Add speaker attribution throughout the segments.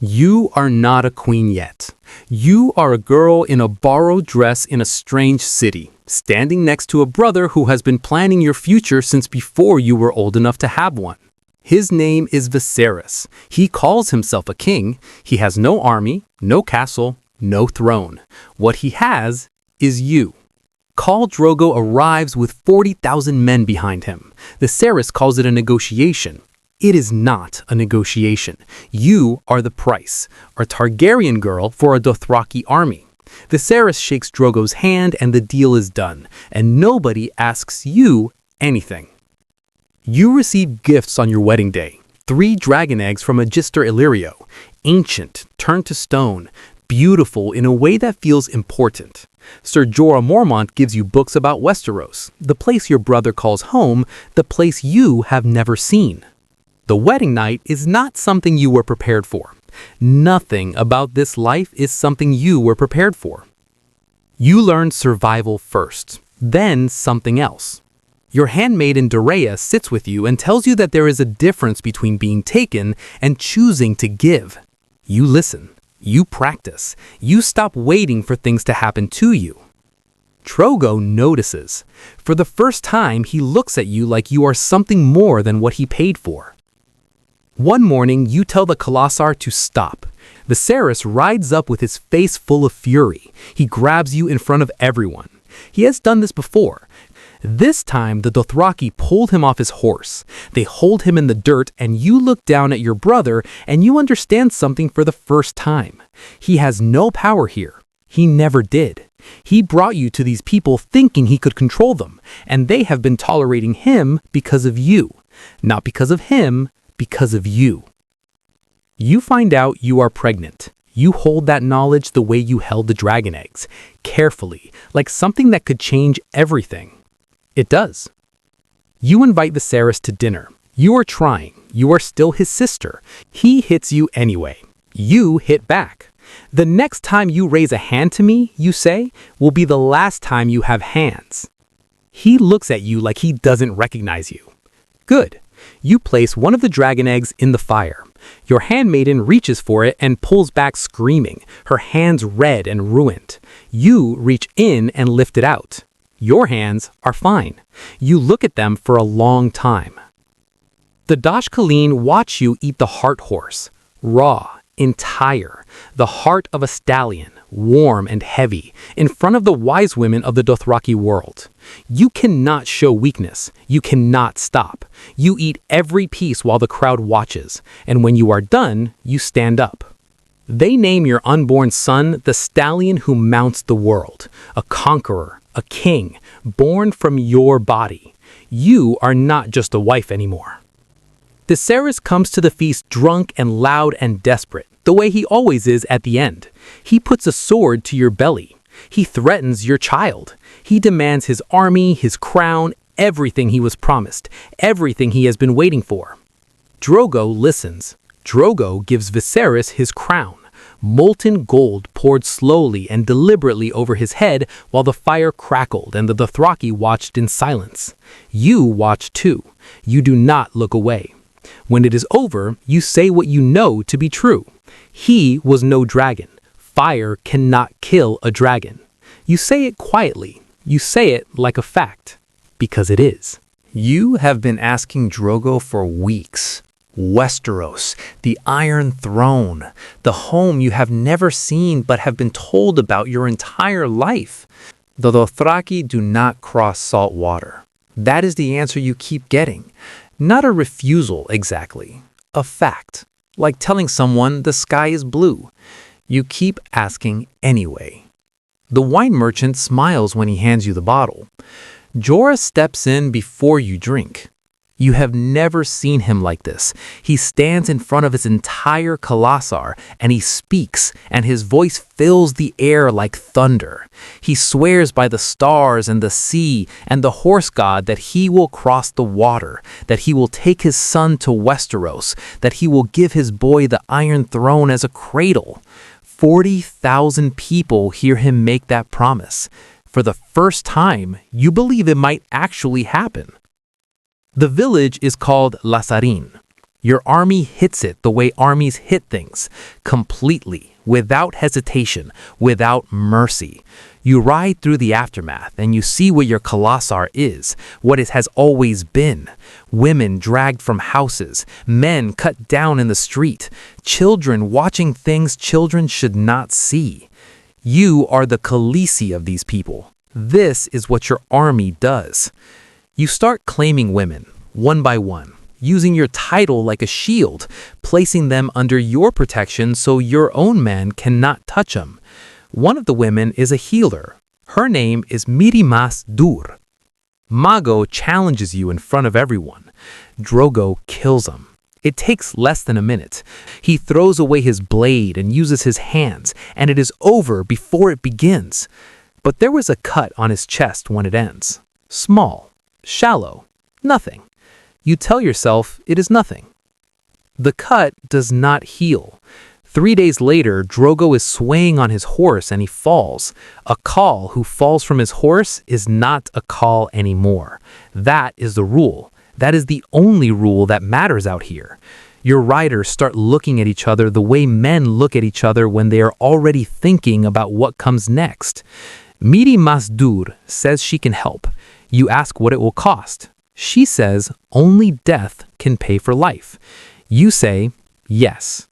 Speaker 1: You are not a queen yet. You are a girl in a borrowed dress in a strange city, standing next to a brother who has been planning your future since before you were old enough to have one. His name is Viserys. He calls himself a king. He has no army, no castle, no throne. What he has is you. Khal Drogo arrives with 40,000 men behind him. Viserys calls it a negotiation. It is not a negotiation. You are the price, a Targaryen girl for a Dothraki army. Viserys shakes Drogo's hand and the deal is done, and nobody asks you anything. You receive gifts on your wedding day. 3 dragon eggs from Magister Illyrio, ancient, turned to stone, beautiful in a way that feels important. Ser Jorah Mormont gives you books about Westeros, the place your brother calls home, the place you have never seen. The wedding night is not something you were prepared for. Nothing about this life is something you were prepared for. You learn survival first, then something else. Your handmaiden Doreah sits with you and tells you that there is a difference between being taken and choosing to give. You listen. You practice. You stop waiting for things to happen to you. Drogo notices. For the first time, he looks at you like you are something more than what he paid for. One morning, you tell the Colosar to stop. Viserys rides up with his face full of fury. He grabs you in front of everyone. He has done this before. This time, the Dothraki pulled him off his horse. They hold him in the dirt, and you look down at your brother, and you understand something for the first time. He has no power here. He never did. He brought you to these people thinking he could control them, and they have been tolerating him because of you. Not because of him, because of you. You find out you are pregnant. You hold that knowledge the way you held the dragon eggs, carefully, like something that could change everything. It does. You invite Viserys to dinner. You are trying. You are still his sister. He hits you anyway. You hit back. The next time you raise a hand to me, you say, will be the last time you have hands. He looks at you like he doesn't recognize you. Good. You place one of the dragon eggs in the fire. Your handmaiden reaches for it and pulls back screaming, her hands red and ruined. You reach in and lift it out. Your hands are fine. You look at them for a long time. The Dashkaleen watch you eat the heart horse, raw, entire, the heart of a stallion, warm and heavy, in front of the wise women of the Dothraki world. You cannot show weakness. You cannot stop. You eat every piece while the crowd watches, and when you are done, you stand up. They name your unborn son the stallion who mounts the world, a conqueror, a king, born from your body. You are not just a wife anymore. Viserys comes to the feast drunk and loud and desperate, the way he always is at the end. He puts a sword to your belly. He threatens your child. He demands his army, his crown, everything he was promised, everything he has been waiting for. Drogo listens. Drogo gives Viserys his crown. Molten gold poured slowly and deliberately over his head while the fire crackled and the Dothraki watched in silence. You watch too. You do not look away. When it is over, you say what you know to be true. He was no dragon. Fire cannot kill a dragon. You say it quietly. You say it like a fact. Because it is.
Speaker 2: You have been asking Drogo for weeks. Westeros, the Iron Throne, the home you have never seen but have been told about your entire life. The Dothraki do not cross salt water. That is the answer you keep getting. Not a refusal exactly, a fact. Like telling someone the sky is blue. You keep asking anyway. The wine merchant smiles when he hands you the bottle. Jorah steps in before you drink. You have never seen him like this. He stands in front of his entire Colosar, and he speaks, and his voice fills the air like thunder. He swears by the stars and the sea and the horse god that he will cross the water, that he will take his son to Westeros, that he will give his boy the Iron Throne as a cradle. 40,000 people hear him make that promise. For the first time, you believe it might actually happen. The village is called Lazarin. Your army hits it the way armies hit things, completely, without hesitation, without mercy. You ride through the aftermath and you see what your Kolossar is, what it has always been. Women dragged from houses, men cut down in the street, children watching things children should not see. You are the Khaleesi of these people. This is what your army does. You start claiming women, one by one, using your title like a shield, placing them under your protection so your own man cannot touch them. One of the women is a healer. Her name is Mirimas Dur. Mago challenges you in front of everyone. Drogo kills him. It takes less than a minute. He throws away his blade and uses his hands, and it is over before it begins. But there was a cut on his chest when it ends. Small, shallow, nothing. You tell yourself it is nothing. The cut does not heal. 3 days later, Drogo is swaying on his horse and he falls. A Khal who falls from his horse is not a Khal anymore. That is the rule. That is the only rule that matters out here. Your riders start looking at each other the way men look at each other when they are already thinking about what comes next. Miri Masdur says she can help. You ask what it will cost. She says only death can pay for life. You say yes.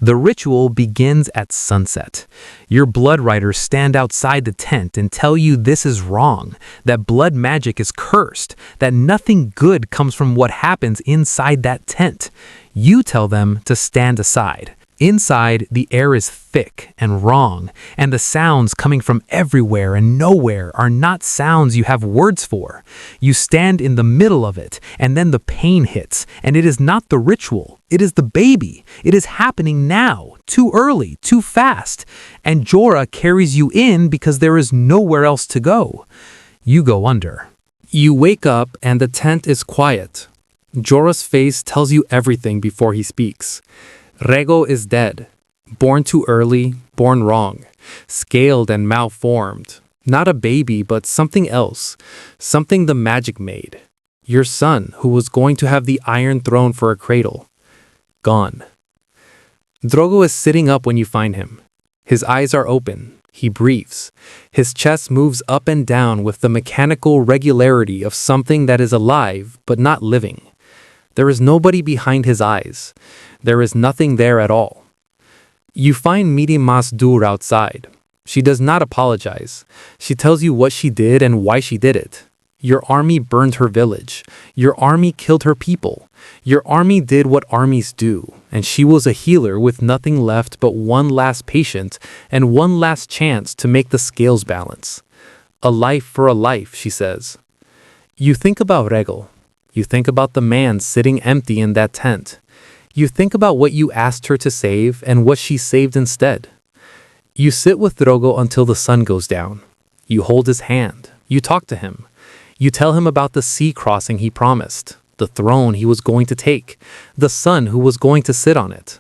Speaker 2: The ritual begins at sunset. Your blood riders stand outside the tent and tell you this is wrong, that blood magic is cursed, that nothing good comes from what happens inside that tent. You tell them to stand aside. Inside, the air is thick and wrong, and the sounds coming from everywhere and nowhere are not sounds you have words for. You stand in the middle of it, and then the pain hits, and it is not the ritual, it is the baby. It is happening now, too early, too fast, and Jorah carries you in because there is nowhere else to go. You go under. You wake up, and the tent is quiet. Jorah's face tells you everything before he speaks. Rhaego is dead, born too early, born wrong, scaled and malformed. Not a baby, but something else, something the magic made. Your son, who was going to have the Iron Throne for a cradle. Gone. Drogo is sitting up when you find him. His eyes are open. He breathes. His chest moves up and down with the mechanical regularity of something that is alive but not living. There is nobody behind his eyes. There is nothing there at all. You find Miri Masdur outside. She does not apologize. She tells you what she did and why she did it. Your army burned her village. Your army killed her people. Your army did what armies do, and she was a healer with nothing left but one last patient and one last chance to make the scales balance. A life for a life, she says. You think about Rhaego. You think about the man sitting empty in that tent. You think about what you asked her to save and what she saved instead. You sit with Drogo until the sun goes down. You hold his hand. You talk to him. You tell him about the sea crossing he promised, the throne he was going to take, the son who was going to sit on it.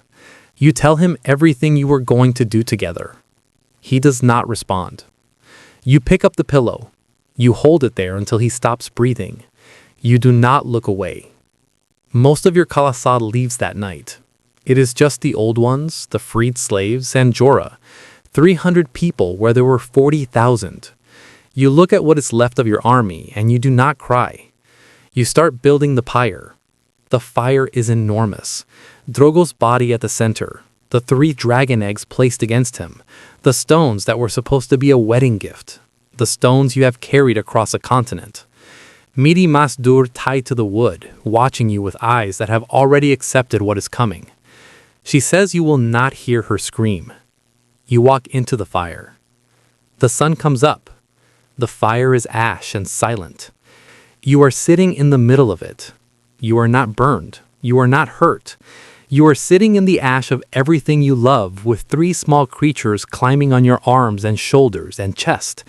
Speaker 2: You tell him everything you were going to do together. He does not respond. You pick up the pillow. You hold it there until he stops breathing. You do not look away. Most of your Khalasa leaves that night. It is just the old ones, the freed slaves, and Jorah. 300 people where there were 40,000. You look at what is left of your army, and you do not cry. You start building the pyre. The fire is enormous. Drogo's body at the center, the 3 dragon eggs placed against him, the stones that were supposed to be a wedding gift, the stones you have carried across a continent. Miri Masdur tied to the wood, watching you with eyes that have already accepted what is coming. She says you will not hear her scream. You walk into the fire. The sun comes up. The fire is ash and silent. You are sitting in the middle of it. You are not burned. You are not hurt. You are sitting in the ash of everything you love with 3 small creatures climbing on your arms and shoulders and chest,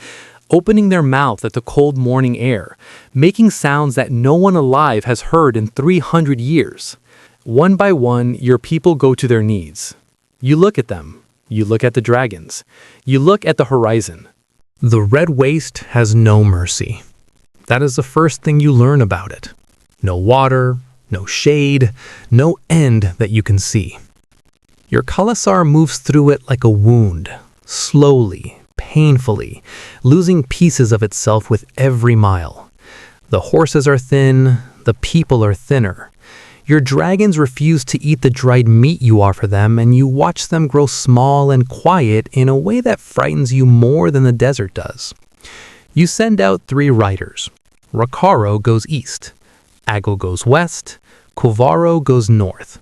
Speaker 2: opening their mouth at the cold morning air, making sounds that no one alive has heard in 300 years. One by one, your people go to their knees. You look at them. You look at the dragons. You look at the horizon. The red waste has no mercy. That is the first thing you learn about it. No water, no shade, no end that you can see. Your Khalasar moves through it like a wound, slowly, painfully, losing pieces of itself with every mile. The horses are thin, the people are thinner. Your dragons refuse to eat the dried meat you offer them, and you watch them grow small and quiet in a way that frightens you more than the desert does. You send out 3 riders. Rakaro goes east, Ago goes west, Kovaro goes north.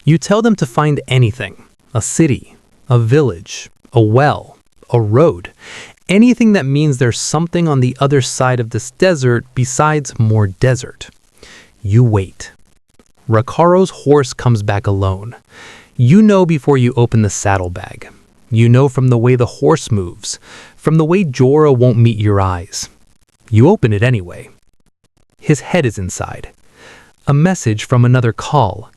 Speaker 2: You tell them to find anything, a city, a village, a well, a road, anything that means there's something on the other side of this desert besides more desert. You wait. Rakaro's horse comes back alone. You know before you open the saddlebag. You know from the way the horse moves, from the way Jorah won't meet your eyes. You open it anyway. His head is inside. A message from another call.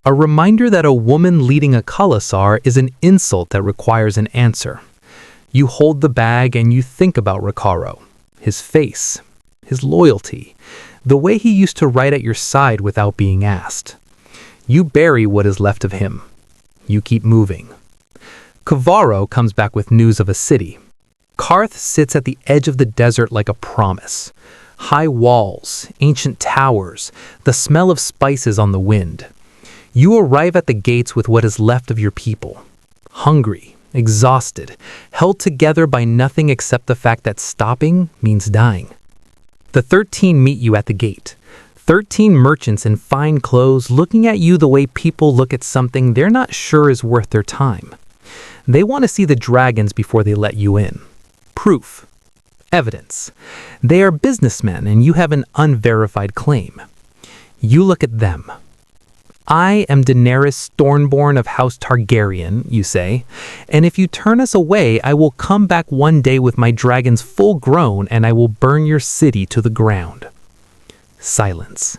Speaker 2: A reminder that a woman leading a Khalasar is an insult that requires an answer. You hold the bag and you think about Rakaro, his face, his loyalty, the way he used to ride at your side without being asked. You bury what is left of him. You keep moving. Kovaro comes back with news of a city. Karth sits at the edge of the desert like a promise. High walls, ancient towers, the smell of spices on the wind. You arrive at the gates with what is left of your people. Hungry, exhausted, held together by nothing except the fact that stopping means dying. The 13 meet you at the gate. 13 merchants in fine clothes looking at you the way people look at something they're not sure is worth their time. They want to see the dragons before they let you in. Proof. Evidence. They are businessmen and you have an unverified claim. You look at them. I am Daenerys Stormborn of House Targaryen, you say, and if you turn us away, I will come back one day with my dragons full grown and I will burn your city to the ground. Silence.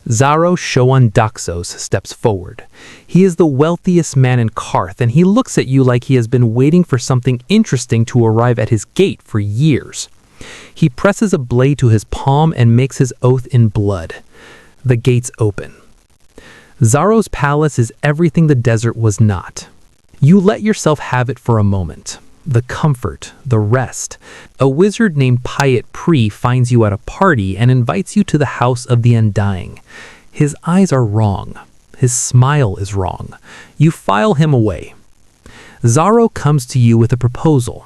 Speaker 2: Xaro Shoan Daxos steps forward. He is the wealthiest man in Karth, and he looks at you like he has been waiting for something interesting to arrive at his gate for years. He presses a blade to his palm and makes his oath in blood. The gates open. Xaro's palace is everything the desert was not. You let yourself have it for a moment. The comfort, the rest. A wizard named Pyat Pri finds you at a party and invites you to the House of the Undying. His eyes are wrong. His smile is wrong. You file him away. Xaro comes to you with a proposal.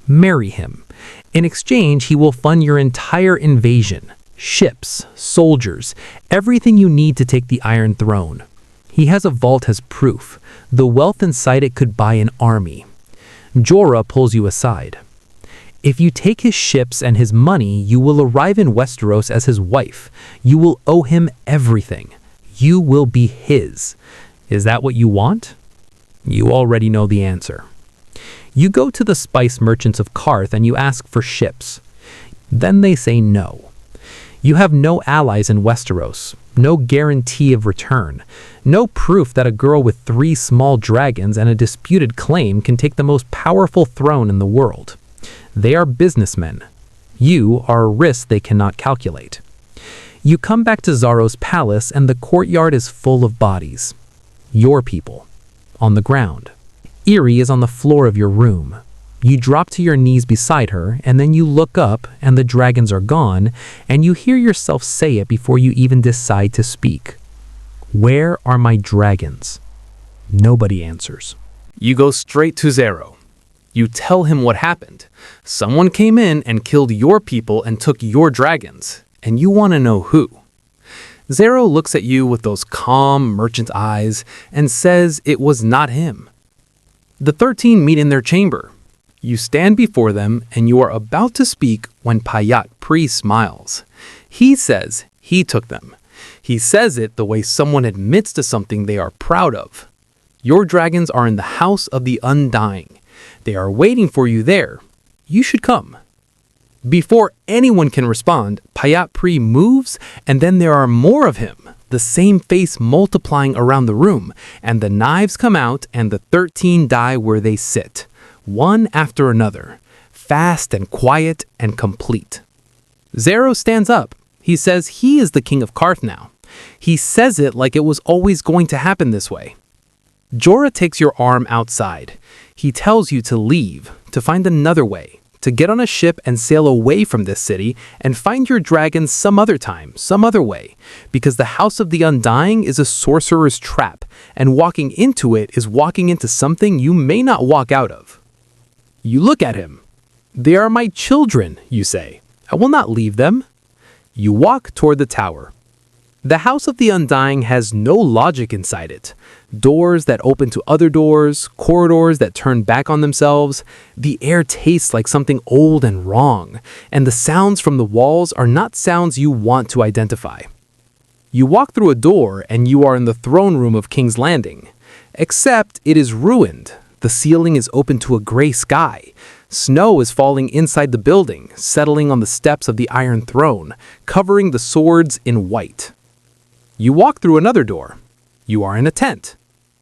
Speaker 2: Marry him. In exchange, he will fund your entire invasion. Ships, soldiers, everything you need to take the Iron Throne. He has a vault as proof. The wealth inside it could buy an army. Jorah pulls you aside. If you take his ships and his money, you will arrive in Westeros as his wife. You will owe him everything. You will be his. Is that what you want? You already know the answer. You go to the spice merchants of Karth and you ask for ships. Then they say no. You have no allies in Westeros, no guarantee of return, no proof that a girl with 3 small dragons and a disputed claim can take the most powerful throne in the world. They are businessmen. You are a risk they cannot calculate. You come back to Xaro's palace and the courtyard is full of bodies. Your people. On the ground. Eerie is on the floor of your room. You drop to your knees beside her, and then you look up, and the dragons are gone, and you hear yourself say it before you even decide to speak. Where are my dragons? Nobody answers. You go straight to Xaro. You tell him what happened. Someone came in and killed your people and took your dragons, and you want to know who. Xaro looks at you with those calm merchant eyes and says it was not him. The 13 meet in their chamber. You stand before them and you are about to speak when Pyat Pri smiles. He says he took them. He says it the way someone admits to something they are proud of. Your dragons are in the House of the Undying. They are waiting for you there. You should come. Before anyone can respond, Pyat Pri moves and then there are more of him, the same face multiplying around the room, and the knives come out and the 13 die where they sit. One after another, fast and quiet and complete. Xaro stands up. He says he is the king of Karth now.
Speaker 1: He says it like it was always going to happen this way. Jorah takes your arm outside. He tells you to leave, to find another way, to get on a ship and sail away from this city and find your dragons some other time, some other way, because the House of the Undying is a sorcerer's trap, and walking into it is walking into something you may not walk out of. You look at him. They are my children, you say. I will not leave them. You walk toward the tower. The House of the Undying has no logic inside it. Doors that open to other doors, corridors that turn back on themselves. The air tastes like something old and wrong, and the sounds from the walls are not sounds you want to identify. You walk through a door and you are in the throne room of King's Landing. Except it is ruined. The ceiling is open to a gray sky. Snow is falling inside the building, settling on the steps of the Iron Throne, covering the swords in white. You walk through another door. You are in a tent.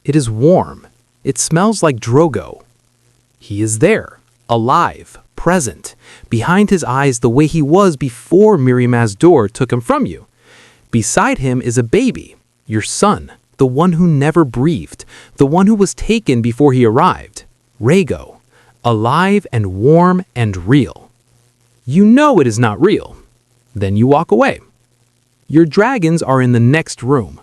Speaker 1: It is warm. It smells like Drogo. He is there, alive, present, behind his eyes the way he was before Mirri Maz Dûr took him from you. Beside him is a baby, your son, the one who never breathed, the one who was taken before he arrived, Rhaego, alive and warm and real. You know it is not real. Then you walk away. Your dragons are in the next room,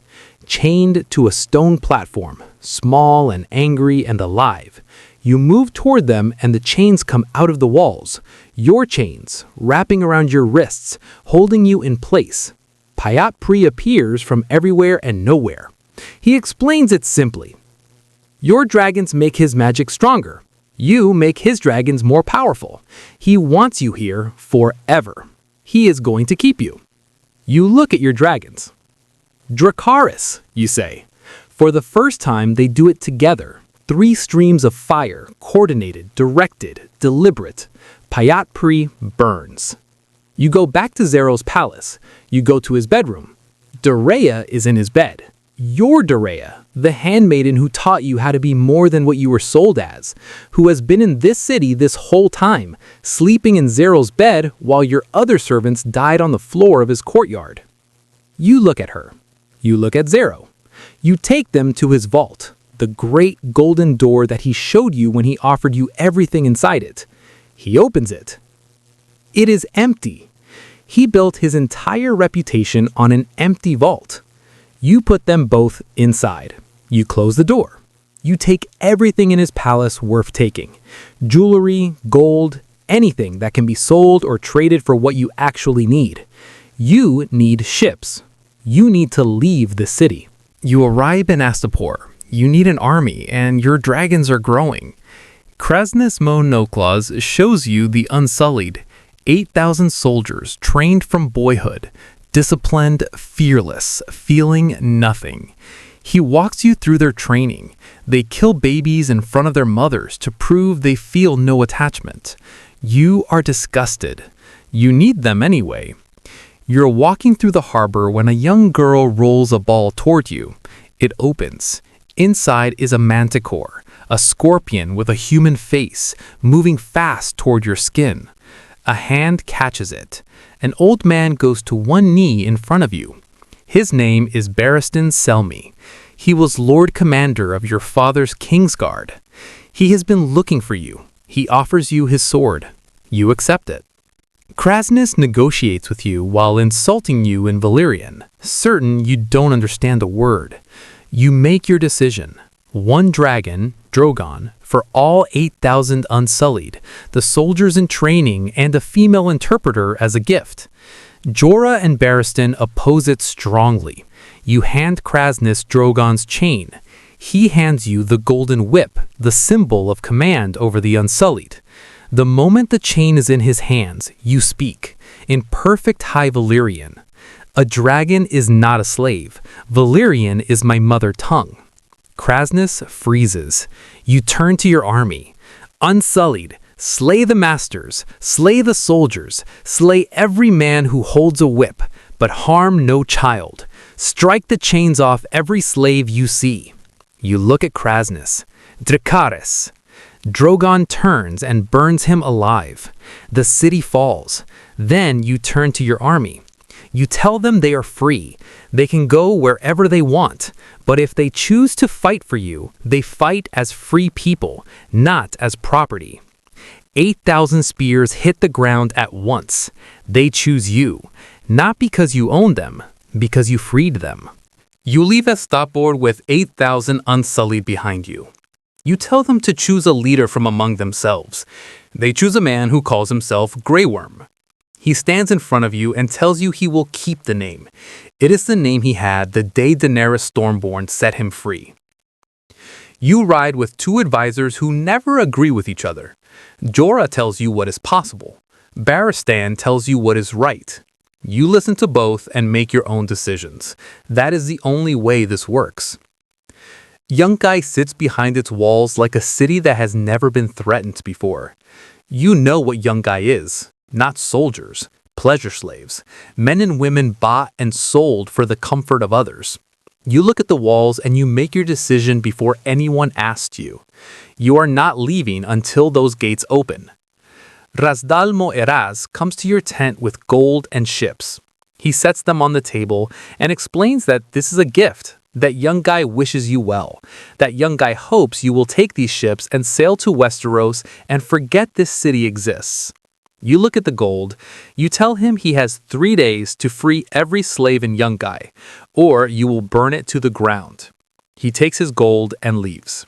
Speaker 1: chained to a stone platform, small and angry and alive. You move toward them and the chains come out of the walls, your chains, wrapping around your wrists, holding you in place. Pyat Pri appears from everywhere and nowhere. He explains it simply. Your dragons make his magic stronger. You make his dragons more powerful. He wants you here forever. He is going to keep you. You look at your dragons. Dracarys, you say. For the first time, they do it together. 3 streams of fire, coordinated, directed, deliberate. Pyat Pri burns. You go back to Xero's palace. You go to his bedroom. Doreah is in his bed. Your Doreah, the handmaiden who taught you how to be more than what you were sold as, who has been in this city this whole time, sleeping in Xero's bed while your other servants died on the floor of his courtyard. You look at her. You look at Xero. You take them to his vault, the great golden door that he showed you when he offered you everything inside it. He opens it. It is empty. He built his entire reputation on an empty vault. You put them both inside. You close the door. You take everything in his palace worth taking. Jewelry, gold, anything that can be sold or traded for what you actually need. You need ships. You need to leave the city. You arrive in Astapor. You need an army, and your dragons are growing. Krasnys Mo Noclaws shows you the Unsullied, 8,000 soldiers trained from boyhood, disciplined, fearless, feeling nothing. He walks you through their training. They kill babies in front of their mothers to prove they feel no attachment. You are disgusted. You need them anyway. You're walking through the harbor when a young girl rolls a ball toward you. It opens. Inside is a manticore, a scorpion with a human face, moving fast toward your skin. A hand catches it. An old man goes to one knee in front of you. His name is Barristan Selmy. He was Lord Commander of your father's Kingsguard. He has been looking for you. He offers you his sword. You accept it. Krasnys negotiates with you while insulting you in Valyrian, certain you don't understand a word. You make your decision. 1 dragon, Drogon, for all 8,000 Unsullied, the soldiers in training, and a female interpreter as a gift. Jorah and Barristan oppose it strongly. You hand Krasnys Drogon's chain. He hands you the golden whip, the symbol of command over the Unsullied. The moment the chain is in his hands, you speak, in perfect High Valyrian. A dragon is not a slave. Valyrian is my mother tongue. Krasnys freezes. You turn to your army. Unsullied, slay the masters, slay the soldiers, slay every man who holds a whip, but harm no child. Strike the chains off every slave you see. You look at Krasnys. Dracarys. Drogon turns and burns him alive. The city falls. Then you turn to your army.
Speaker 2: You tell them they are free. They can go wherever they want. But if they choose to fight for you, they fight as free people, not as property. 8,000 spears hit the ground at once. They choose you, not because you own them, because you freed them.
Speaker 1: You leave a stopboard with 8,000 unsullied behind you. You tell them to choose a leader from among themselves. They choose a man who calls himself Grey Worm. He stands in front of you and tells you he will keep the name. It is the name he had the day Daenerys Stormborn set him free. You ride with two advisors who never agree with each other. Jorah tells you what is possible. Barristan tells you what is right. You listen to both and make your own decisions. That is the only way this works. Yunkai sits behind its walls like a city that has never been threatened before. You know what Yunkai is. Not soldiers, pleasure slaves, men and women bought and sold for the comfort of others. You look at the walls and you make your decision before anyone asks you. You are not leaving until those gates open. Rasdalmo Eraz comes to your tent with gold and ships. He sets them on the table and explains that this is a gift, that Yunkai wishes you well, that Yunkai hopes you will take these ships and sail to Westeros and forget this city exists. You look at the gold, you tell him he has 3 days to free every slave in Yunkai, or you will burn it to the ground. He takes his gold and leaves.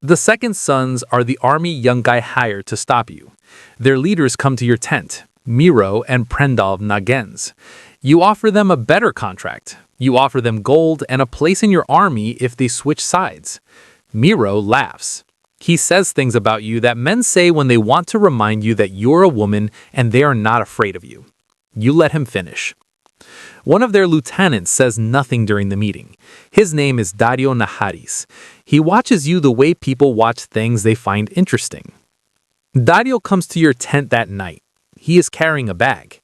Speaker 1: The second sons are the army Yunkai hired to stop you. Their leaders come to your tent, Miro and Prendal Nagens. You offer them a better contract. You offer them gold and a place in your army if they switch sides. Miro laughs. He says things about you that men say when they want to remind you that you're a woman and they are not afraid of you. You let him finish. One of their lieutenants says nothing during the meeting. His name is Dario Naharis. He watches you the way people watch things they find interesting. Dario comes to your tent that night. He is carrying a bag.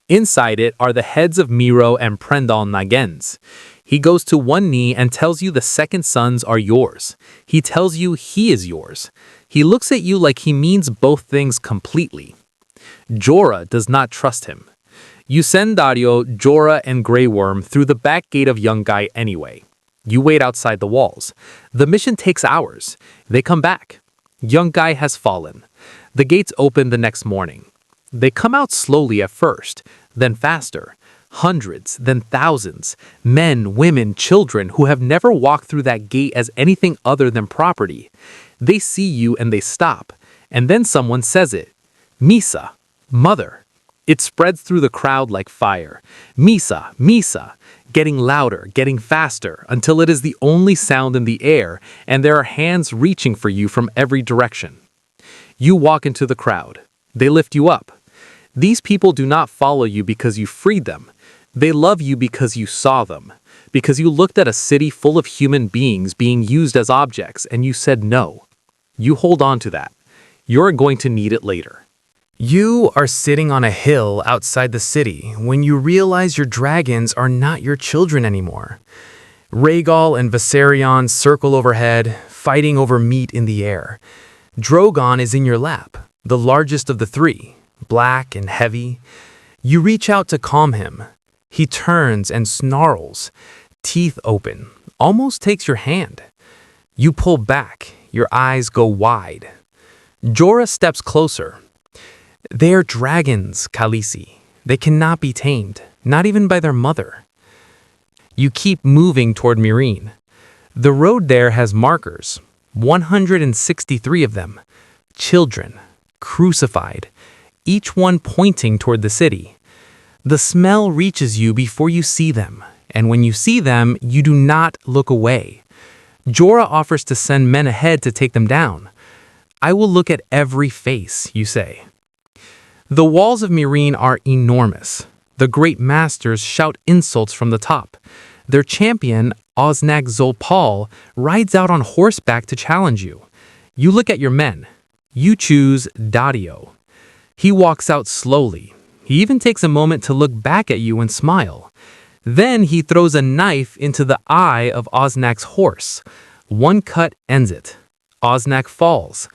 Speaker 1: Inside it are the heads of Miro and Prendal Nagens. He goes to one knee and tells you the second sons are yours. He tells you he is yours. He looks at you like he means both things completely. Jorah does not trust him. You send Dario, Jorah, and Grey Worm through the back gate of Yunkai anyway. You wait outside the walls. The mission takes hours. They come back. Yunkai has fallen. The gates open the next morning. They come out slowly at first, then faster. Hundreds, then thousands, men, women, children who have never walked through that gate as anything other than property. They see you and they stop, and then someone says it. Misa, mother. It spreads through the crowd like fire. Misa, Misa, getting louder, getting faster, until it is the only sound in the air, and there are hands reaching for you from every direction. You walk into the crowd. They lift you up. These people do not follow you because you freed them. They love you because you saw them, because you looked at a city full of human beings being used as objects and you said no. You hold on to that. You're going to need it later. You are sitting on a hill outside the city when you realize your dragons are not your children anymore. Rhaegal and Viserion circle overhead, fighting over meat in the air. Drogon is in your lap, the largest of the three, black and heavy. You reach out to calm him. He turns and snarls, teeth open, almost takes your hand. You pull back, your eyes go wide. Jorah steps closer. They are dragons, Khaleesi. They cannot be tamed, not even by their mother. You keep moving toward Meereen. The road there has markers, 163 of them, children, crucified, each one pointing toward the city. The smell reaches you before you see them, and when you see them, you do not look away. Jorah offers to send men ahead to take them down. I will look at every face, you say. The walls of Meereen are enormous. The great masters shout insults from the top. Their champion, Osnag Zolpal, rides out on horseback to challenge you. You look at your men. You choose Dario. He walks out slowly. He even takes a moment to look back at you and smile. Then he throws a knife into the eye of Osnak's horse. One cut ends it. Osnak falls.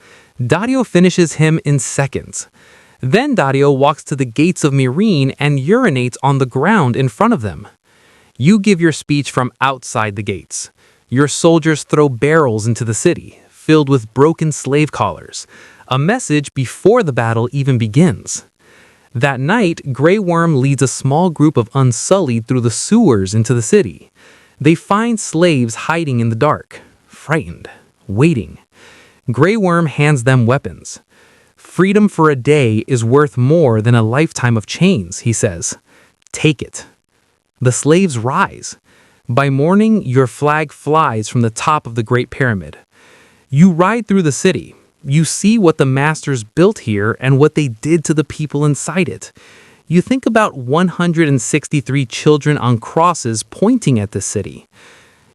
Speaker 1: Dario finishes him in seconds.
Speaker 2: Then Dario walks to the gates of Meereen and urinates on the ground in front of them. You give your speech from outside the gates. Your soldiers throw barrels into the city, filled with broken slave collars, a message before the battle even begins. That night, Grey Worm leads a small group of Unsullied through the sewers into the city. They find slaves hiding in the dark, frightened, waiting. Grey Worm hands them weapons. Freedom for a day is worth more than a lifetime of chains, he says. Take it. The slaves rise. By morning, your flag flies from the top of the Great Pyramid. You ride through the city. You see what the masters built here and what they did to the people inside it. You think about 163 children on crosses pointing at the city.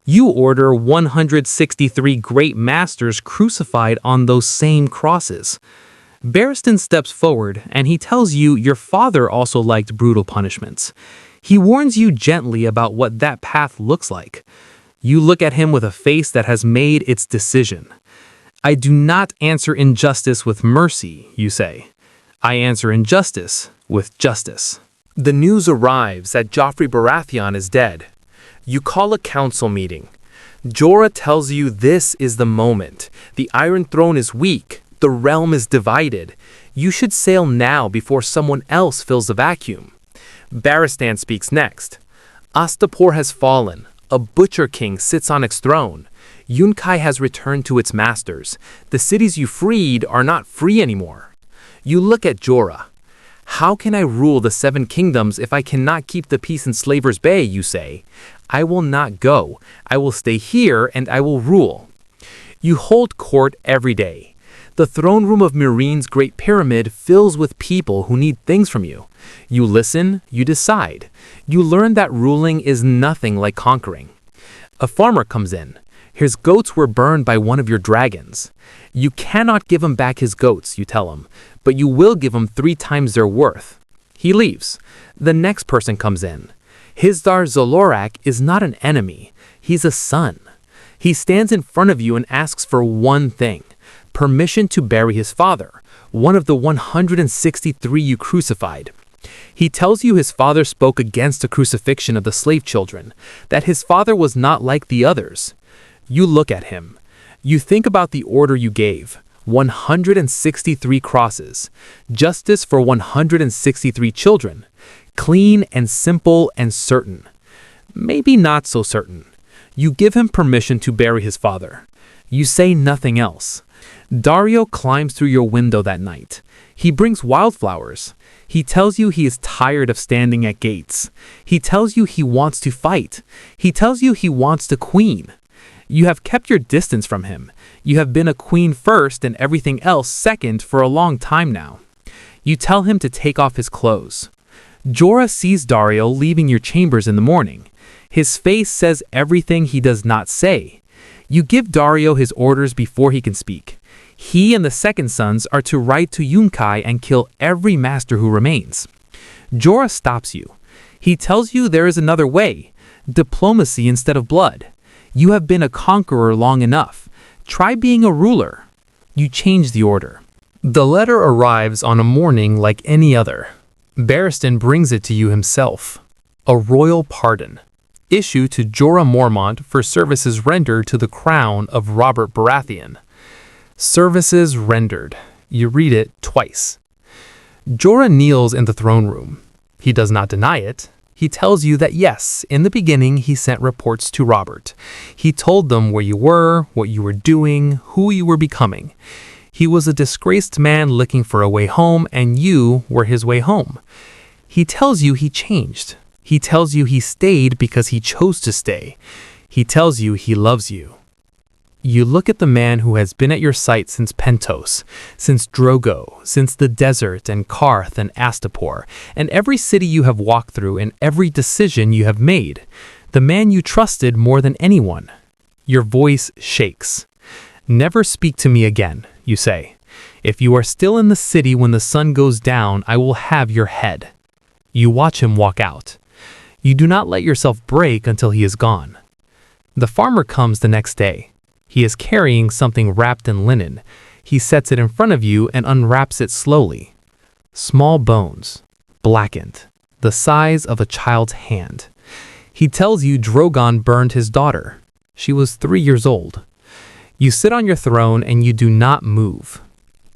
Speaker 2: You order 163 great masters crucified on those same crosses. Barristan steps forward and he tells you your father also liked brutal punishments. He warns you gently about what that path looks like. You look at him with a face that has made its decision. I do not answer injustice with mercy, you say. I answer injustice with justice. The news arrives that Joffrey Baratheon is dead. You call a council meeting. Jorah tells you this is the moment. The Iron Throne is weak. The realm is divided. You should sail now before someone else fills the vacuum. Barristan speaks next. Astapor has fallen. A Butcher King sits on its throne. Yunkai has returned to its masters. The cities you freed are not free anymore. You look at Jorah. How can I rule the 7 kingdoms if I cannot keep the peace in Slaver's Bay, you say? I will not go. I will stay here and I will rule. You hold court every day. The throne room of Meereen's Great Pyramid fills with people who need things from you. You listen, you decide. You learn that ruling is nothing like conquering. A farmer comes in. His goats were burned by one of your dragons. You cannot give him back his goats, you tell him, but you will give him 3 times their worth. He leaves. The next person comes in. Hizdar Zolorak is not an enemy. He's a son. He stands in front of you and asks for one thing: permission to bury his father, one of the 163 you crucified. He tells you his father spoke against the crucifixion of the slave children, that his father was not like the others. You look at him. You think about the order you gave. 163 crosses. Justice for 163 children. Clean and simple and certain. Maybe not so certain. You give him permission to bury his father. You say nothing else. Dario climbs through your window that night. He brings wildflowers. He tells you he is tired of standing at gates. He tells you he wants to fight. He tells you he wants the queen. You have kept your distance from him. You have been a queen first and everything else second for a long time now. You tell him to take off his clothes. Jorah sees Dario leaving your chambers in the morning. His face says everything he does not say. You give Dario his orders before he can speak. He and the second sons are to ride to Yunkai and kill every master who remains. Jorah stops you. He tells you there is another way, diplomacy instead of blood. You have been a conqueror long enough. Try being a ruler. You change the order. The letter arrives on a morning like any other. Barristan brings it to you himself. A royal pardon. Issued to Jorah Mormont for services rendered to the crown of Robert Baratheon. Services rendered. You read it twice. Jorah kneels in the throne room. He does not deny it. He tells you that yes, in the beginning he sent reports to Robert. He told them where you were, what you were doing, who you were becoming. He was a disgraced man looking for a way home, and you were his way home. He tells you he changed. He tells you he stayed because he chose to stay. He tells you he loves you. You look at the man who has been at your side since Pentos, since Drogo, since the desert and Karth and Astapor, and every city you have walked through and every decision you have made. The man you trusted more than anyone. Your voice shakes. Never speak to me again, you say. If you are still in the city when the sun goes down, I will have your head. You watch him walk out. You do not let yourself break until he is gone. The farmer comes the next day. He is carrying something wrapped in linen. He sets it in front of you and unwraps it slowly. Small bones, blackened, the size of a child's hand. He tells you Drogon burned his daughter. She was 3 years old. You sit on your throne and you do not move.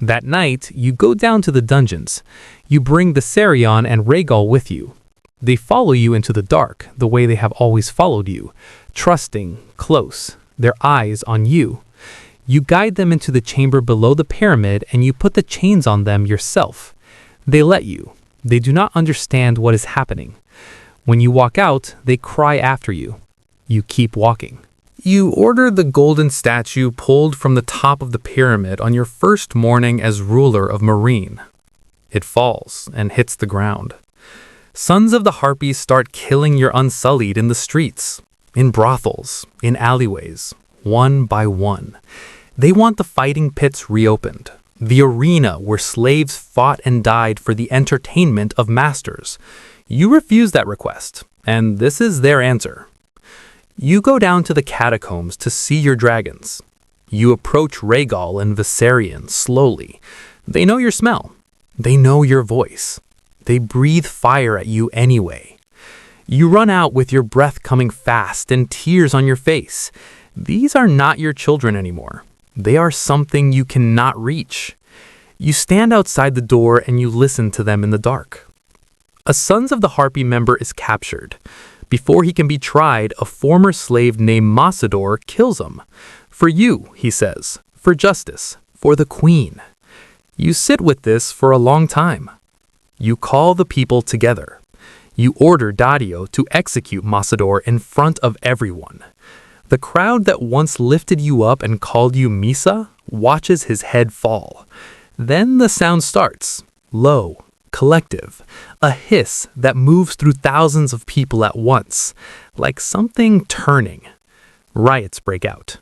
Speaker 2: That night, you go down to the dungeons. You bring the Viserion and Rhaegal with you. They follow you into the dark, the way they have always followed you, trusting, close, their eyes on you. You guide them into the chamber below the pyramid and you put the chains on them yourself. They let you. They do not understand what is happening. When you walk out, they cry after you. You keep walking. You order the golden statue pulled from the top of the pyramid on your first morning as ruler of Meereen. It falls and hits the ground. Sons of the Harpies start killing your Unsullied in the streets, in brothels, in alleyways, one by one. They want the fighting pits reopened, the arena where slaves fought and died for the entertainment of masters. You refuse that request, and this is their answer. You go down to the catacombs to see your dragons. You approach Rhaegal and Viserion slowly. They know your smell. They know your voice. They breathe fire at you anyway. You run out with your breath coming fast and tears on your face. These are not your children anymore. They are something you cannot reach. You stand outside the door and you listen to them in the dark. A Sons of the Harpy member is captured. Before he can be tried, a former slave named Massador kills him. For you, he says, for justice, for the queen. You sit with this for a long time. You call the people together. You order Daddio to execute Massador in front of everyone. The crowd that once lifted you up and called you Misa watches his head fall. Then the sound starts, low, collective, a hiss that moves through thousands of people at once, like something turning. Riots break out.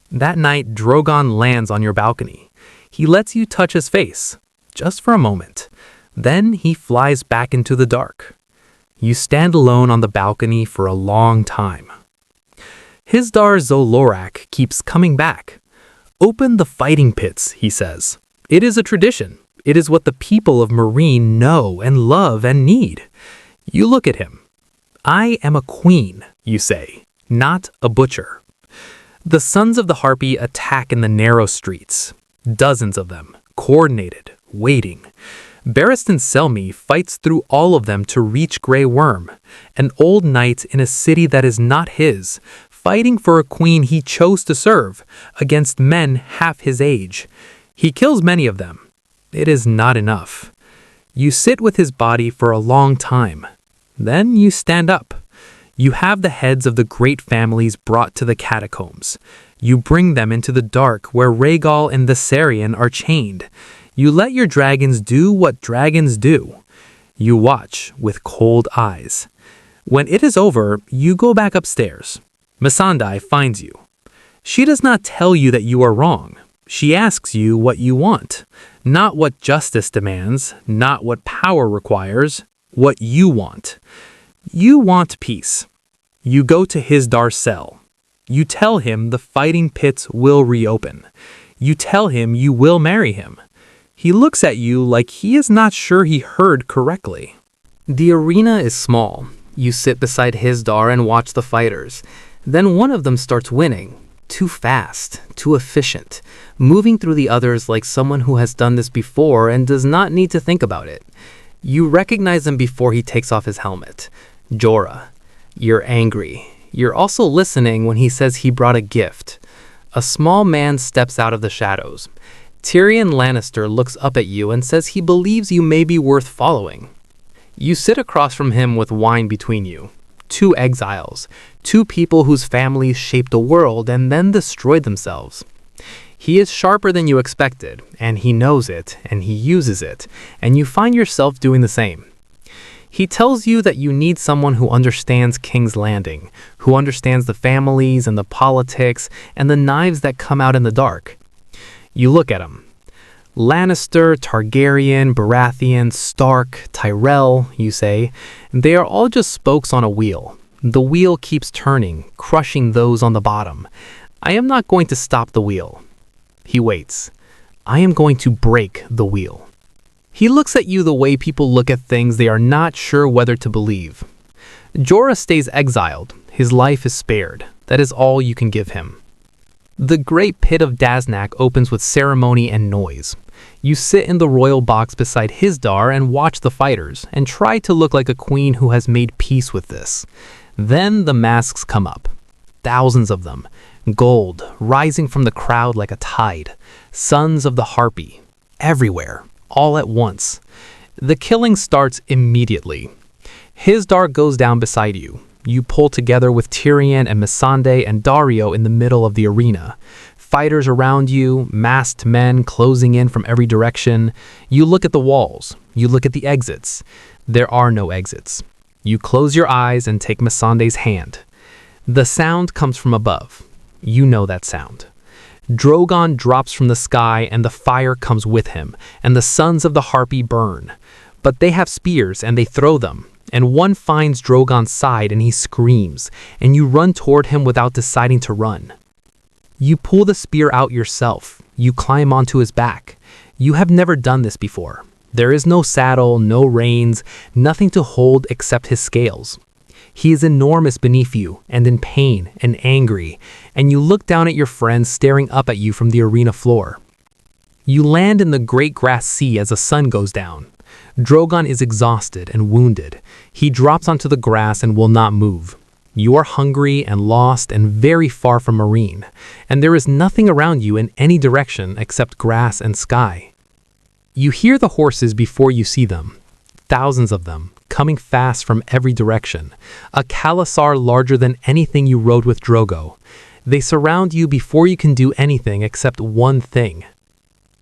Speaker 2: That night, Drogon lands on your balcony. He lets you touch his face, just for a moment. Then he flies back into the dark. You stand alone on the balcony for a long time. Hisdar Zolorak keeps coming back. Open the fighting pits, he says. It is a tradition. It is what the people of Meereen know and love and need. You look at him. I am a queen, you say, not a butcher. The Sons of the Harpy attack in the narrow streets. Dozens of them, coordinated, waiting. Barristan Selmy fights through all of them to reach Grey Worm, an old knight in a city that is not his, fighting for a queen he chose to serve, against men half his age. He kills many of them. It is not enough. You sit with his body for a long time. Then you stand up. You have the heads of the great families brought to the catacombs. You bring them into the dark where Rhaegal and Viserion are chained. You let your dragons do what dragons do. You watch with cold eyes. When it is over, you go back upstairs. Missandei finds you. She does not tell you that you are wrong. She asks you what you want. Not what justice demands, not what power requires, what you want. You want peace. You go to Hisdar's cell. You tell him the fighting pits will reopen. You tell him you will marry him. He looks at you like he is not sure he heard correctly. The arena is small. You sit beside Hisdar and watch the fighters. Then one of them starts winning. Too fast, too efficient, moving through the others like someone who has done this before and does not need to think about it. You recognize him before he takes off his helmet. Jorah. You're angry. You're also listening when he says he brought a gift. A small man steps out of the shadows. Tyrion Lannister looks up at you and says he believes you may be worth following. You sit across from him with wine between you. Two exiles, two people whose families shaped the world and then destroyed themselves. He is sharper than you expected, and he knows it, and he uses it, and you find yourself doing the same. He tells you that you need someone who understands King's Landing, who understands the families and the politics and the knives that come out in the dark. You look at him. Lannister, Targaryen, Baratheon, Stark, Tyrell, you say. They are all just spokes on a wheel. The wheel keeps turning, crushing those on the bottom. I am not going to stop the wheel. He waits. I am going to break the wheel. He looks at you the way people look at things they are not sure whether to believe. Jorah stays exiled. His life is spared. That is all you can give him. The great pit of Daznak opens with ceremony and noise. You sit in the royal box beside Hisdar and watch the fighters, and try to look like a queen who has made peace with this. Then the masks come up. Thousands of them. Gold, rising from the crowd like a tide. Sons of the Harpy. Everywhere. All at once. The killing starts immediately. Hisdar goes down beside you. You pull together with Tyrion and Missandei and Daario in the middle of the arena. Fighters around you, masked men closing in from every direction. You look at the walls. You look at the exits. There are no exits. You close your eyes and take Missandei's hand. The sound comes from above. You know that sound. Drogon drops from the sky and the fire comes with him, and the sons of the Harpy burn. But they have spears and they throw them. And one finds Drogon's side and he screams, and you run toward him without deciding to run. You pull the spear out yourself. You climb onto his back. You have never done this before. There is no saddle, no reins, nothing to hold except his scales. He is enormous beneath you, and in pain and angry, and you look down at your friends staring up at you from the arena floor. You land in the great grass sea as the sun goes down. Drogon is exhausted and wounded. He drops onto the grass and will not move. You are hungry and lost and very far from Meereen, and there is nothing around you in any direction except grass and sky. You hear the horses before you see them, thousands of them, coming fast from every direction, a Khalasar larger than anything you rode with Drogo. They surround you before you can do anything except one thing.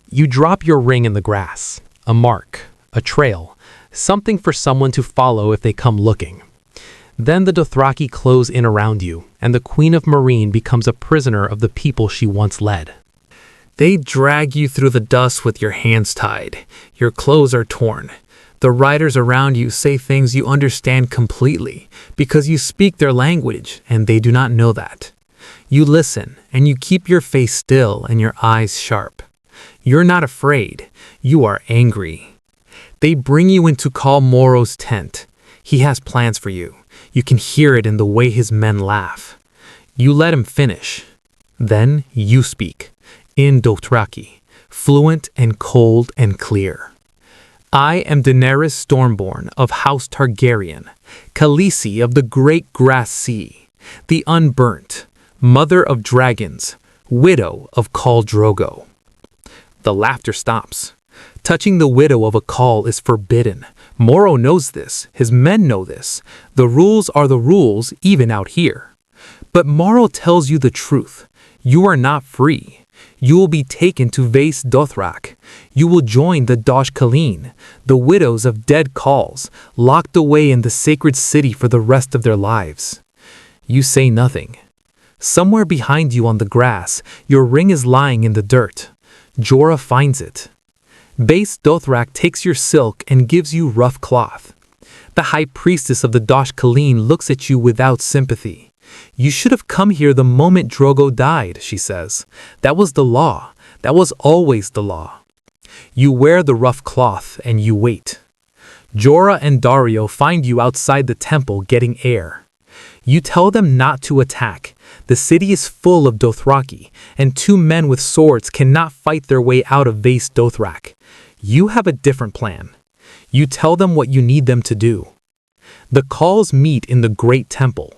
Speaker 2: You drop your ring in the grass, a mark. A trail, something for someone to follow if they come looking. Then the Dothraki close in around you, and the Queen of Meereen becomes a prisoner of the people she once led. They drag you through the dust with your hands tied. Your clothes are torn. The riders around you say things you understand completely, because you speak their language, and they do not know that. You listen, and you keep your face still and your eyes sharp. You're not afraid. You are angry. They bring you into Khal Moro's tent. He has plans for you. You can hear it in the way his men laugh. You let him finish. Then you speak, in Dothraki, fluent and cold and clear. I am Daenerys Stormborn of House Targaryen, Khaleesi of the great grass sea, the unburnt, mother of dragons, widow of Khal Drogo. The laughter stops. Touching the widow of a Khal is forbidden. Moro knows this. His men know this. The rules are the rules, even out here. But Moro tells you the truth. You are not free. You will be taken to Vaes Dothrak. You will join the Dosh Khaleen, the widows of dead Khals, locked away in the sacred city for the rest of their lives. You say nothing. Somewhere behind you on the grass, your ring is lying in the dirt. Jorah finds it. Vaes Dothrak takes your silk and gives you rough cloth. The high priestess of the Dosh Khaleen looks at you without sympathy. You should have come here the moment Drogo died, she says. That was the law. That was always the law. You wear the rough cloth and you wait. Jorah and Daario find you outside the temple getting air. You tell them not to attack. The city is full of Dothraki, and two men with swords cannot fight their way out of Vaes Dothrak. You have a different plan. You tell them what you need them to do. The Khals meet in the great temple.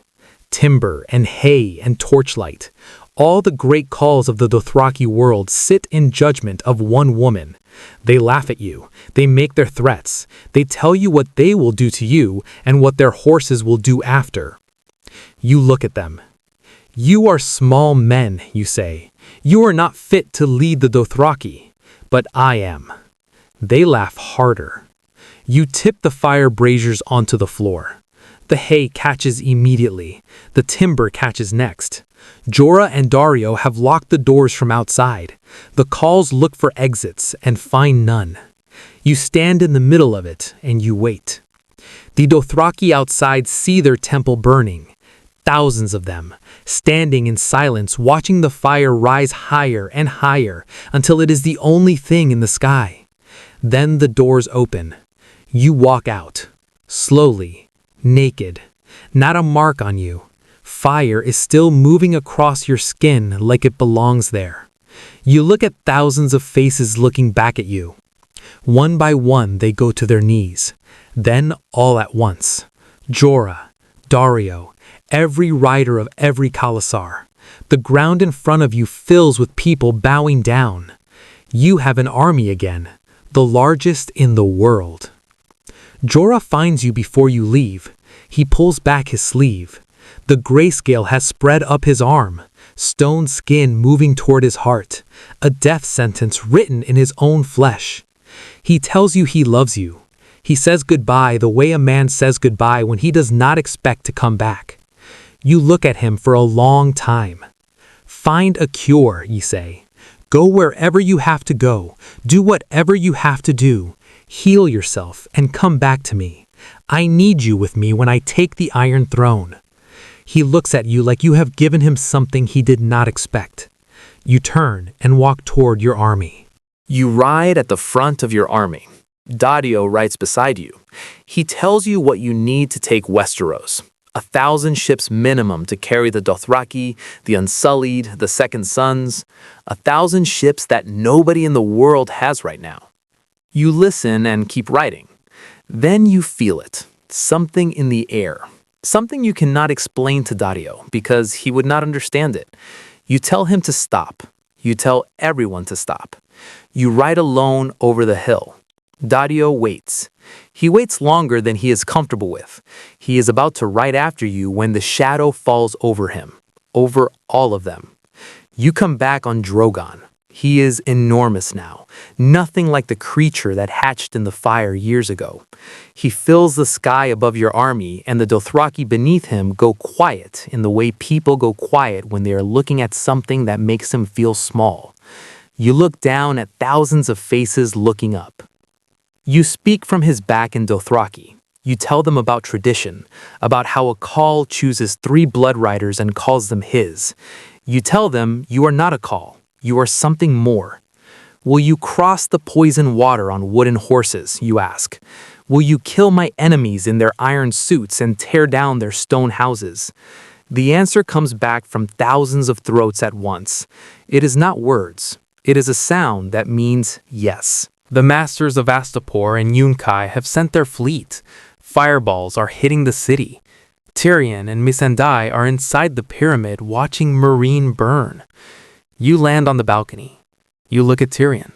Speaker 2: Timber and hay and torchlight. All the great Khals of the Dothraki world sit in judgment of one woman. They laugh at you. They make their threats. They tell you what they will do to you and what their horses will do after. You look at them. You are small men, you say. You are not fit to lead the Dothraki, but I am. They laugh harder. You tip the fire braziers onto the floor. The hay catches immediately. The timber catches next. Jorah and Daario have locked the doors from outside. The Khals look for exits and find none. You stand in the middle of it and you wait. The Dothraki outside see their temple burning. Thousands of them, standing in silence, watching the fire rise higher and higher until it is the only thing in the sky. Then the doors open. You walk out, slowly, naked, not a mark on you. Fire is still moving across your skin like it belongs there. You look at thousands of faces looking back at you. One by one, they go to their knees. Then, all at once, Jorah, Dario, every rider of every Khalasar. The ground in front of you fills with people bowing down. You have an army again, the largest in the world. Jorah finds you before you leave. He pulls back his sleeve. The grayscale has spread up his arm, stone skin moving toward his heart, a death sentence written in his own flesh. He tells you he loves you. He says goodbye the way a man says goodbye when he does not expect to come back. You look at him for a long time. Find a cure, you say. Go wherever you have to go. Do whatever you have to do. Heal yourself and come back to me. I need you with me when I take the Iron Throne. He looks at you like you have given him something he did not expect. You turn and walk toward your army.
Speaker 1: You ride at the front of your army. Dario rides beside you. He tells you what you need to take Westeros. 1,000 ships minimum to carry the Dothraki, the Unsullied, the Second Sons. 1,000 ships that nobody in the world has right now. You listen and keep riding. Then you feel it. Something in the air. Something you cannot explain to Dario because he would not understand it. You tell him to stop. You tell everyone to stop. You ride alone over the hill. Dario waits. He waits longer than he is comfortable with. He is about to ride after you when the shadow falls over him, over all of them. You come back on Drogon. He is enormous now, nothing like the creature that hatched in the fire years ago. He fills the sky above your army, and the Dothraki beneath him go quiet in the way people go quiet when they are looking at something that makes them feel small. You look down at thousands of faces looking up. You speak from his back in Dothraki. You tell them about tradition, about how a Khal chooses 3 blood riders and calls them his. You tell them you are not a Khal, you are something more. Will you cross the poison water on wooden horses, you ask? Will you kill my enemies in their iron suits and tear down their stone houses? The answer comes back from thousands of throats at once. It is not words. It is a sound that means yes. The masters of Astapor and Yunkai have sent their fleet. Fireballs are hitting the city. Tyrion and Missandei are inside the pyramid watching Meereen burn. You land on the balcony. You look at Tyrion.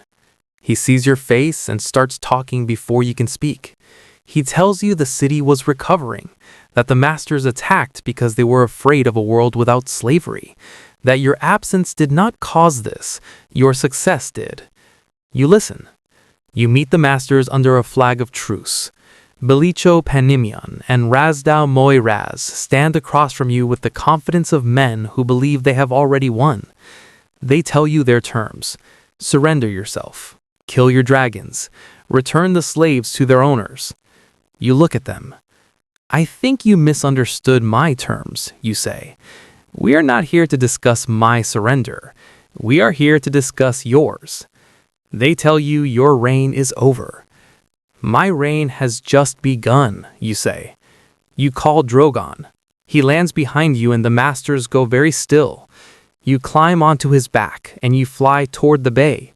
Speaker 1: He sees your face and starts talking before you can speak. He tells you the city was recovering, that the masters attacked because they were afraid of a world without slavery, that your absence did not cause this, your success did. You listen. You meet the masters under a flag of truce. Belicho Panimion and Razdau Moiraz stand across from you with the confidence of men who believe they have already won. They tell you their terms. Surrender yourself. Kill your dragons. Return the slaves to their owners. You look at them. I think you misunderstood my terms, you say. We are not here to discuss my surrender. We are here to discuss yours. They tell you your reign is over. My reign has just begun, you say. You call Drogon. He lands behind you and the masters go very still. You climb onto his back and you fly toward the bay.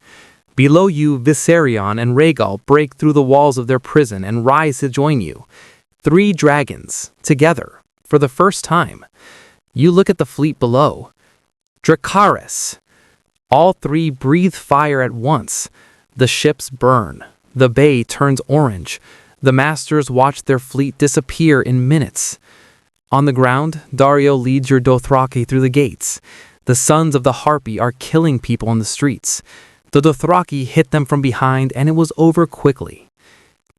Speaker 1: Below you, Viserion and Rhaegal break through the walls of their prison and rise to join you. 3 dragons, together, for the first time. You look at the fleet below. Dracarys. All 3 breathe fire at once. The ships burn. The bay turns orange. The masters watch their fleet disappear in minutes. On the ground, Dario leads your Dothraki through the gates. The sons of the Harpy are killing people on the streets. The Dothraki hit them from behind and it was over quickly.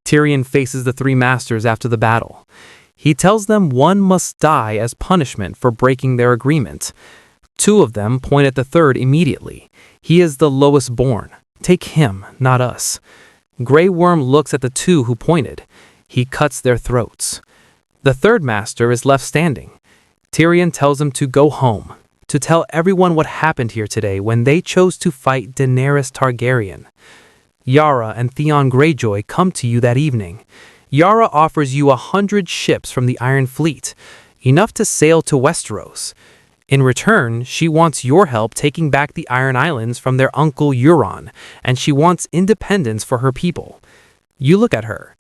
Speaker 1: Tyrion faces the 3 masters after the battle. He tells them one must die as punishment for breaking their agreement. 2 of them point at the 3rd immediately. He is the lowest born. Take him, not us. Grey Worm looks at the 2 who pointed. He cuts their throats. The 3rd master is left standing. Tyrion tells him to go home, to tell everyone what happened here today when they chose to fight Daenerys Targaryen.
Speaker 2: Yara and Theon Greyjoy come to you that evening. Yara offers you 100 ships from the Iron Fleet, enough to sail to Westeros. In return, she wants your help taking back the Iron Islands from their uncle Euron, and she wants independence for her people. You look at her.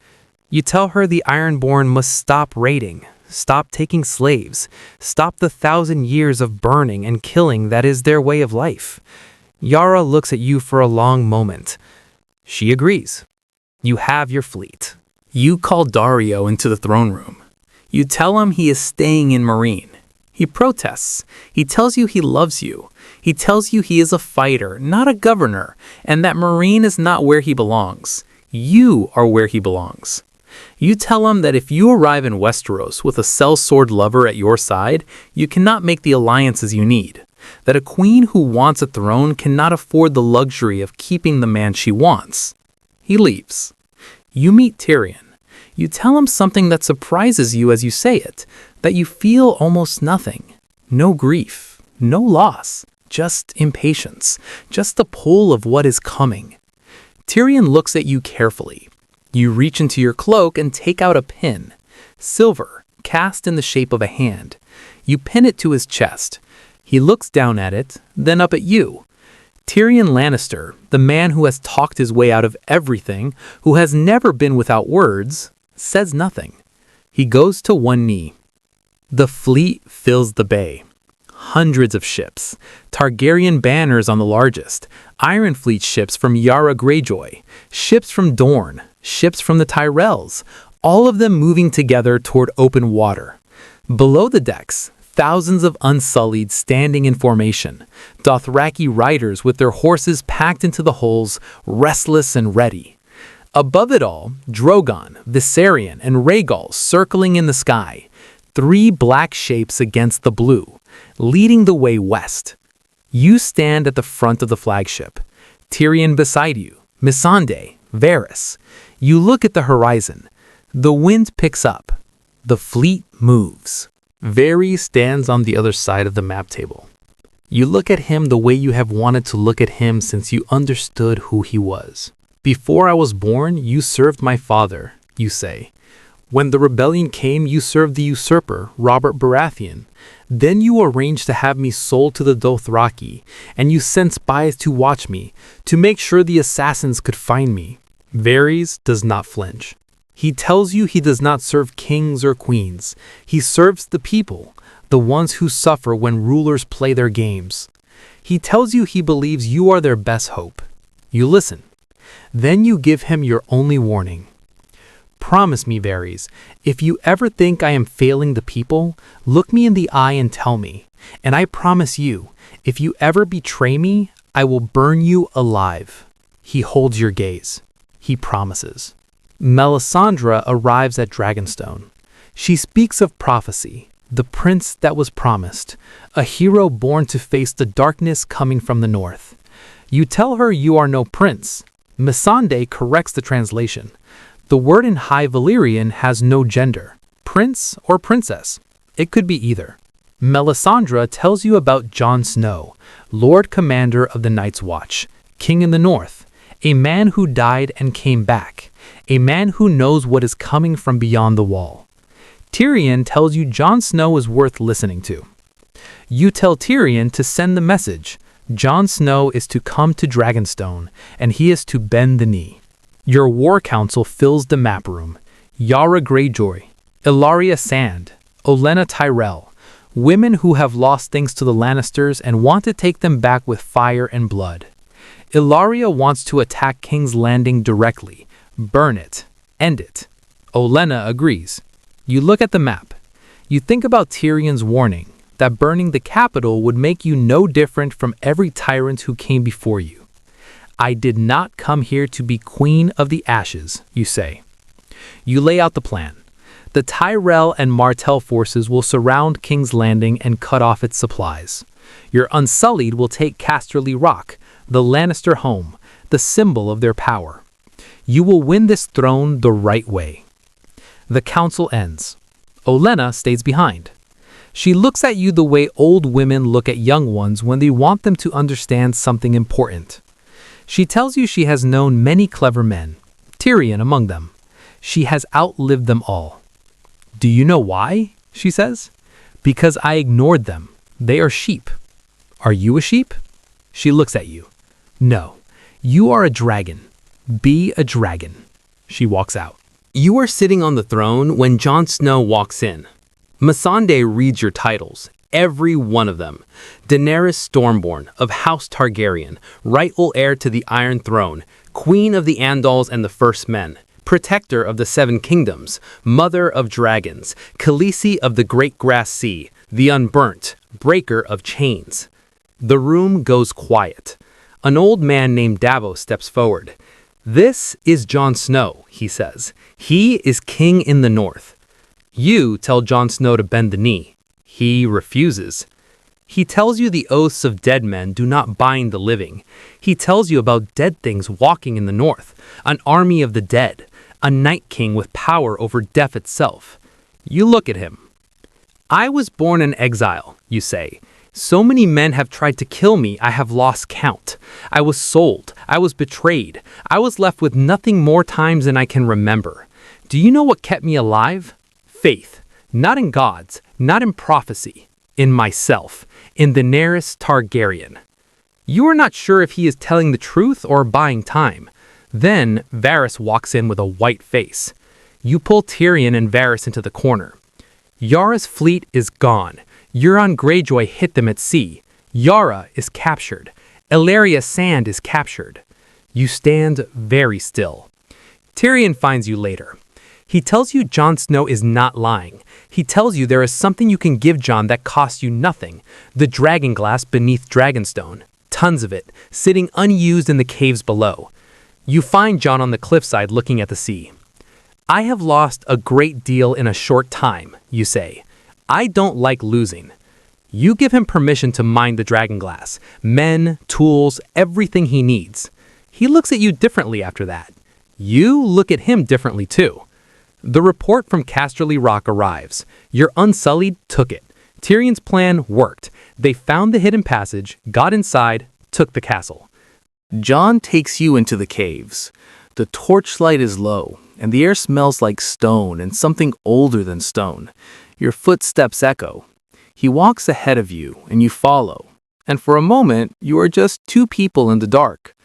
Speaker 2: You tell her the Ironborn must stop raiding, stop taking slaves, stop the 1,000 years of burning and killing that is their way of life. Yara looks at you for a long moment. She agrees. You have your fleet.
Speaker 1: You call Dario into the throne room. You tell him he is staying in Marine. He protests. He tells you he loves you. He tells you he is a fighter, not a governor, and that Marine is not where he belongs. You are where he belongs. You tell him that if you arrive in Westeros with a sellsword lover at your side, you cannot make the alliances you need. That a queen who wants a throne cannot afford the luxury of keeping the man she wants. He leaves. You meet Tyrion. You tell him something that surprises you as you say it, that you feel almost nothing. No grief, no loss, just impatience, just the pull of what is coming. Tyrion looks at you carefully. You reach into your cloak and take out a pin. Silver, cast in the shape of a hand. You pin it to his chest. He looks down at it, then up at you. Tyrion Lannister, the man who has talked his way out of everything, who has never been without words, says nothing. He goes to one knee. The fleet fills the bay. Hundreds of ships. Targaryen banners on the largest. Iron Fleet ships from Yara Greyjoy. Ships from Dorne. Ships from the Tyrells. All of them moving together toward open water. Below the decks, thousands of Unsullied standing in formation. Dothraki riders with their horses packed into the holes, restless and ready. Above it all, Drogon, Viserion, and Rhaegal circling in the sky. 3 black shapes against the blue, leading the way west. You stand at the front of the flagship. Tyrion beside you, Missandei, Varys. You look at the horizon. The wind picks up. The fleet moves. Varys stands on the other side of the map table. You look at him the way you have wanted to look at him since you understood who he was. Before I was born, you served my father, you say. When the rebellion came, you served the usurper, Robert Baratheon. Then you arranged to have me sold to the Dothraki, and you sent spies to watch me, to make sure the assassins could find me. Varys does not flinch. He tells you he does not serve kings or queens. He serves the people, the ones who suffer when rulers play their games. He tells you he believes you are their best hope. You listen. Then you give him your only warning. Promise me, Varys, if you ever think I am failing the people, look me in the eye and tell me. And I promise you, if you ever betray me, I will burn you alive. He holds your gaze. He promises. Melisandre arrives at Dragonstone. She speaks of prophecy, the prince that was promised, a hero born to face the darkness coming from the north. You tell her you are no prince. Missandei corrects the translation. The word in High Valyrian has no gender, prince or princess. It could be either. Melisandre tells you about Jon Snow, Lord Commander of the Night's Watch, King in the North, a man who died and came back, a man who knows what is coming from beyond the wall. Tyrion tells you Jon Snow is worth listening to. You tell Tyrion to send the message. Jon Snow is to come to Dragonstone, and he is to bend the knee. Your war council fills the map room. Yara Greyjoy, Ellaria Sand, Olenna Tyrell, women who have lost things to the Lannisters and want to take them back with fire and blood. Ellaria wants to attack King's Landing directly, burn it, end it. Olenna agrees. You look at the map. You think about Tyrion's warning, that burning the capital would make you no different from every tyrant who came before you. I did not come here to be queen of the ashes, you say. You lay out the plan. The Tyrell and Martell forces will surround King's Landing and cut off its supplies. Your Unsullied will take Casterly Rock, the Lannister home, the symbol of their power. You will win this throne the right way. The council ends. Olenna stays behind. She looks at you the way old women look at young ones when they want them to understand something important.
Speaker 2: She tells you she has known many clever men, Tyrion among them. She has outlived them all. Do you know why? She says. Because I ignored them. They are sheep. Are you a sheep? She looks at you. No, you are a dragon. Be a dragon. She walks out.
Speaker 1: You are sitting on the throne when Jon Snow walks in. Missandei reads your titles, every one of them. Daenerys Stormborn of House Targaryen, rightful heir to the Iron Throne, Queen of the Andals and the First Men, Protector of the Seven Kingdoms, Mother of Dragons, Khaleesi of the Great Grass Sea, the Unburnt, Breaker of Chains. The room goes quiet. An old man named Davos steps forward. This is Jon Snow, he says. He is king in the north. You tell Jon Snow to bend the knee. He refuses. He tells you the oaths of dead men do not bind the living. He tells you about dead things walking in the north, an army of the dead, a night king with power over death itself. You look at him. I was born in exile, you say. So many men have tried to kill me, I have lost count. I was sold. I was betrayed. I was left with nothing more times than I can remember. Do you know what kept me alive? Faith. Not in gods, not in prophecy. In myself. In Daenerys Targaryen. You are not sure if he is telling the truth or buying time. Then Varys walks in with a white face. You pull Tyrion and Varys into the corner. Yara's fleet is gone. Euron Greyjoy hit them at sea. Yara is captured. Elaria Sand is captured. You stand very still. Tyrion finds you later. He tells you Jon Snow is not lying. He tells you there is something you can give Jon that costs you nothing. The dragon glass beneath Dragonstone. Tons of it, sitting unused in the caves below. You find Jon on the cliffside looking at the sea. I have lost a great deal in a short time, you say. I don't like losing. You give him permission to mine the dragon glass. Men, tools, everything he needs. He looks at you differently after that. You look at him differently too. The report from Casterly Rock arrives. Your Unsullied took it. Tyrion's plan worked. They found the hidden passage, got inside, took the castle.
Speaker 3: Jon takes you into the caves. The torchlight is low, and the air smells like stone and something older than stone. Your footsteps echo. He walks ahead of you, and you follow. And for a moment, you are just two people in the dark.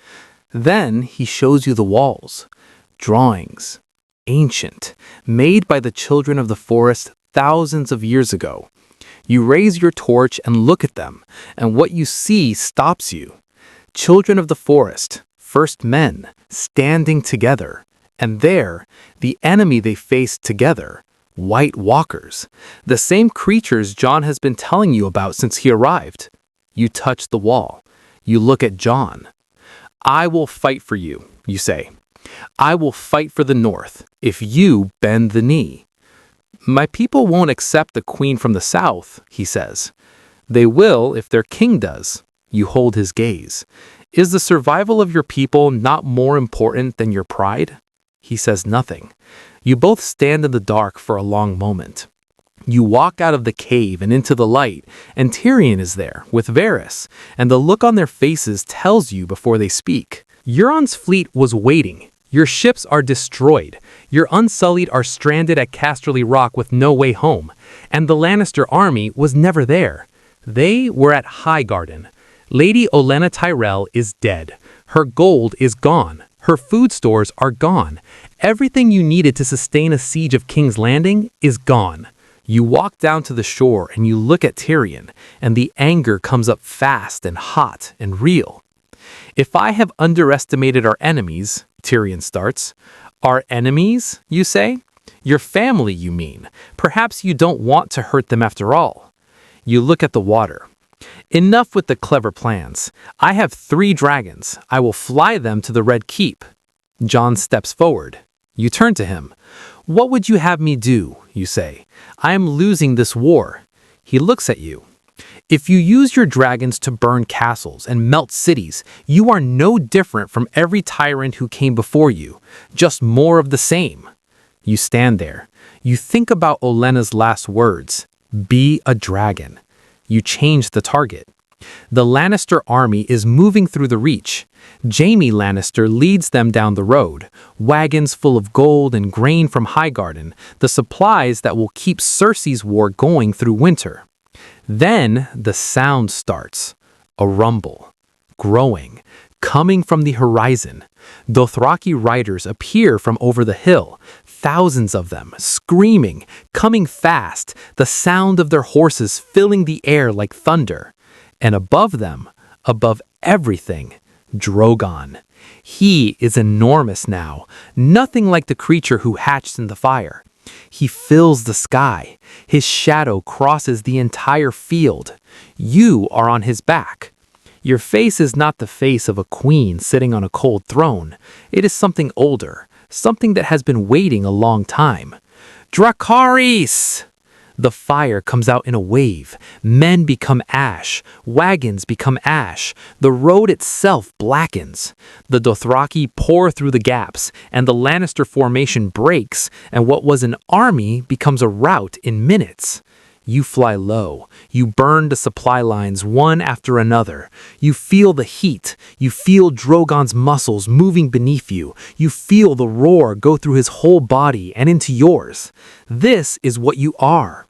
Speaker 3: Then he shows you the walls. Drawings. Ancient. Made by the children of the forest thousands of years ago. You raise your torch and look at them, and what you see stops you. Children of the forest, first men, standing together. And there, the enemy they faced together. White walkers, the same creatures Jon has been telling you about since he arrived. You touch the wall. You look at Jon. I will fight for you, you say. I will fight for the north if you bend the knee. My people won't accept the queen from the south, he says. They will if their king does. You hold his gaze. Is the survival of your people not more important than your pride? He says nothing. You both stand in the dark for a long moment. You walk out of the cave and into the light, and Tyrion is there with Varys, and the look on their faces tells you before they speak. Euron's fleet was waiting. Your ships are destroyed. Your Unsullied are stranded at Casterly Rock with no way home, and the Lannister army was never there. They were at Highgarden. Lady Olenna Tyrell is dead. Her gold is gone. Her food stores are gone. Everything you needed to sustain a siege of King's Landing is gone. You walk down to the shore and you look at Tyrion, and the anger comes up fast and hot and real. If I have underestimated our enemies, Tyrion starts. Our enemies, you say? Your family, you mean. Perhaps you don't want to hurt them after all. You look at the water. Enough with the clever plans. I have 3 dragons. I will fly them to the Red Keep. Jon steps forward. You turn to him. What would you have me do? You say. I am losing this war. He looks at you. If you use your dragons to burn castles and melt cities, you are no different from every tyrant who came before you, just more of the same. You stand there. You think about Olenna's last words. Be a dragon. You change the target.
Speaker 1: The Lannister army is moving through the Reach. Jaime Lannister leads them down the road, wagons full of gold and grain from Highgarden, the supplies that will keep Cersei's war going through winter. Then the sound starts, a rumble, growing, coming from the horizon. Dothraki riders appear from over the hill, thousands of them, screaming, coming fast, the sound of their horses filling the air like thunder. And above them, above everything, Drogon. He is enormous now, nothing like the creature who hatched in the fire. He fills the sky. His shadow crosses the entire field. You are on his back. Your face is not the face of a queen sitting on a cold throne. It is something older, something that has been waiting a long time. Dracarys! The fire comes out in a wave. Men become ash. Wagons become ash. The road itself blackens. The Dothraki pour through the gaps, and the Lannister formation breaks, and what was an army becomes a rout in minutes. You fly low. You burn the supply lines one after another. You feel the heat. You feel Drogon's muscles moving beneath you. You feel the roar go through his whole body and into yours. This is what you are.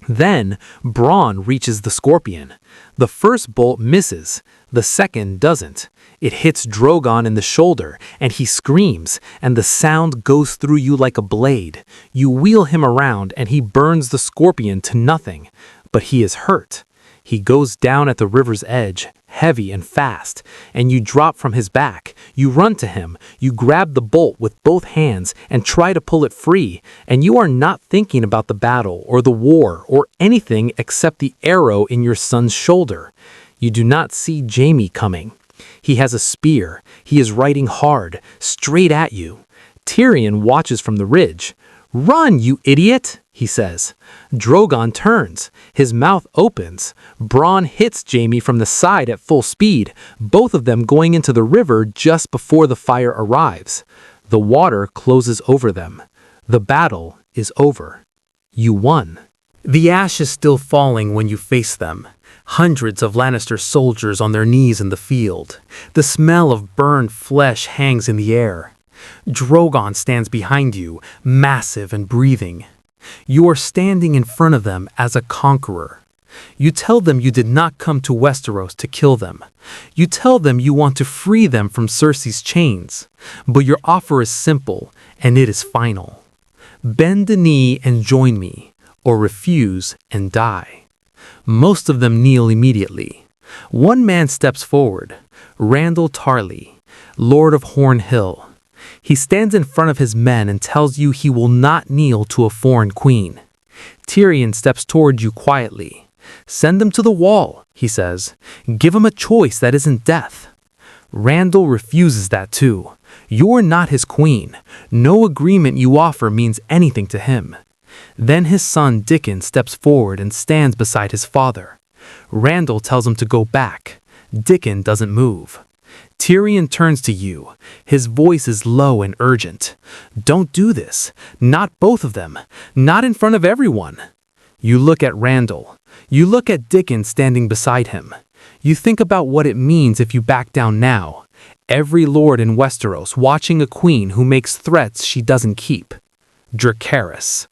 Speaker 1: Then, Bronn reaches the scorpion. The first bolt misses. The second doesn't. It hits Drogon in the shoulder, and he screams, and the sound goes through you like a blade. You wheel him around, and he burns the scorpion to nothing. But he is hurt. He goes down at the river's edge, heavy and fast, and you drop from his back. You run to him, you grab the bolt with both hands and try to pull it free, and you are not thinking about the battle or the war or anything except the arrow in your son's shoulder. You do not see Jaime coming. He has a spear. He is riding hard, straight at you. Tyrion watches from the ridge. "Run, you idiot!" he says. Drogon turns. His mouth opens. Bronn hits Jaime from the side at full speed, both of them going into the river just before the fire arrives. The water closes over them. The battle is over. You won. The ash is still falling when you face them. Hundreds of Lannister soldiers on their knees in the field. The smell of burned flesh hangs in the air. Drogon stands behind you, massive and breathing. You are standing in front of them as a conqueror. You tell them you did not come to Westeros to kill them. You tell them you want to free them from Cersei's chains. But your offer is simple, and it is final. Bend the knee and join me, or refuse and die. Most of them kneel immediately. One man steps forward, Randyll Tarly, Lord of Horn Hill. He stands in front of his men and tells you he will not kneel to a foreign queen. Tyrion steps toward you quietly. "Send them to the wall," he says. "Give him a choice that isn't death." Randyll refuses that too. You're not his queen. No agreement you offer means anything to him. Then his son Dickon steps forward and stands beside his father. Randyll tells him to go back. Dickon doesn't move. Tyrion turns to you. His voice is low and urgent. "Don't do this. Not both of them. Not in front of everyone." You look at Randyll. You look at Dickon standing beside him. You think about what it means if you back down now. Every lord in Westeros watching a queen who makes threats she doesn't keep. Dracarys.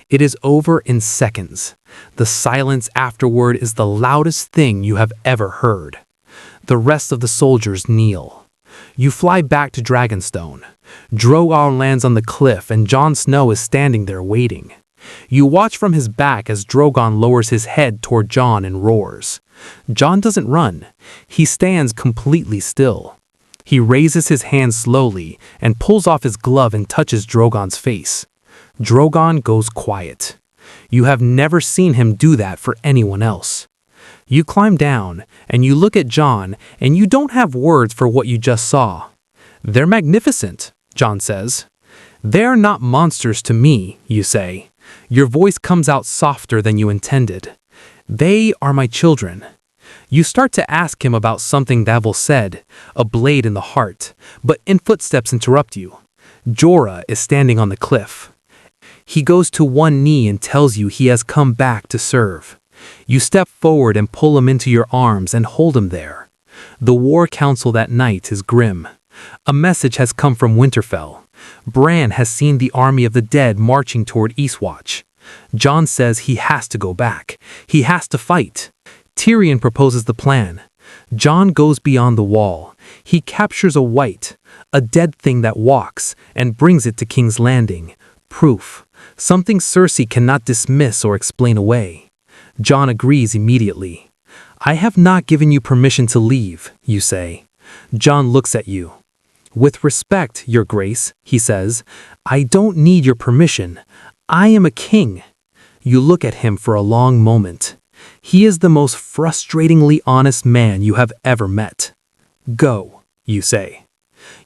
Speaker 1: It is over in seconds. The silence afterward is the loudest thing you have ever heard. The rest of the soldiers kneel. You fly back to Dragonstone. Drogon lands on the cliff and Jon Snow is standing there waiting. You watch from his back as Drogon lowers his head toward Jon and roars. Jon doesn't run. He stands completely still. He raises his hand slowly and pulls off his glove and touches Drogon's face. Drogon goes quiet. You have never seen him do that for anyone else. You climb down, and you look at Jon, and you don't have words for what you just saw. "They're magnificent," Jon says. "They're not monsters to me," you say. Your voice comes out softer than you intended. "They are my children." You start to ask him about something Davil said, a blade in the heart, but footsteps interrupt you. Jorah is standing on the cliff. He goes to one knee and tells you he has come back to serve.
Speaker 2: You step forward and pull him into your arms and hold him there. The war council that night is grim. A message has come from Winterfell. Bran has seen the army of the dead marching toward Eastwatch. Jon says he has to go back. He has to fight. Tyrion proposes the plan. Jon goes beyond the wall. He captures a white, a dead thing that walks, and brings it to King's Landing. Proof. Something Cersei cannot dismiss or explain away. Jon agrees immediately. I have not given you permission to leave, you say. Jon looks at you. With respect, Your Grace, he says, I don't need your permission. I am a king. You look at him for a long moment. He is the most frustratingly honest man you have ever met. Go, you say.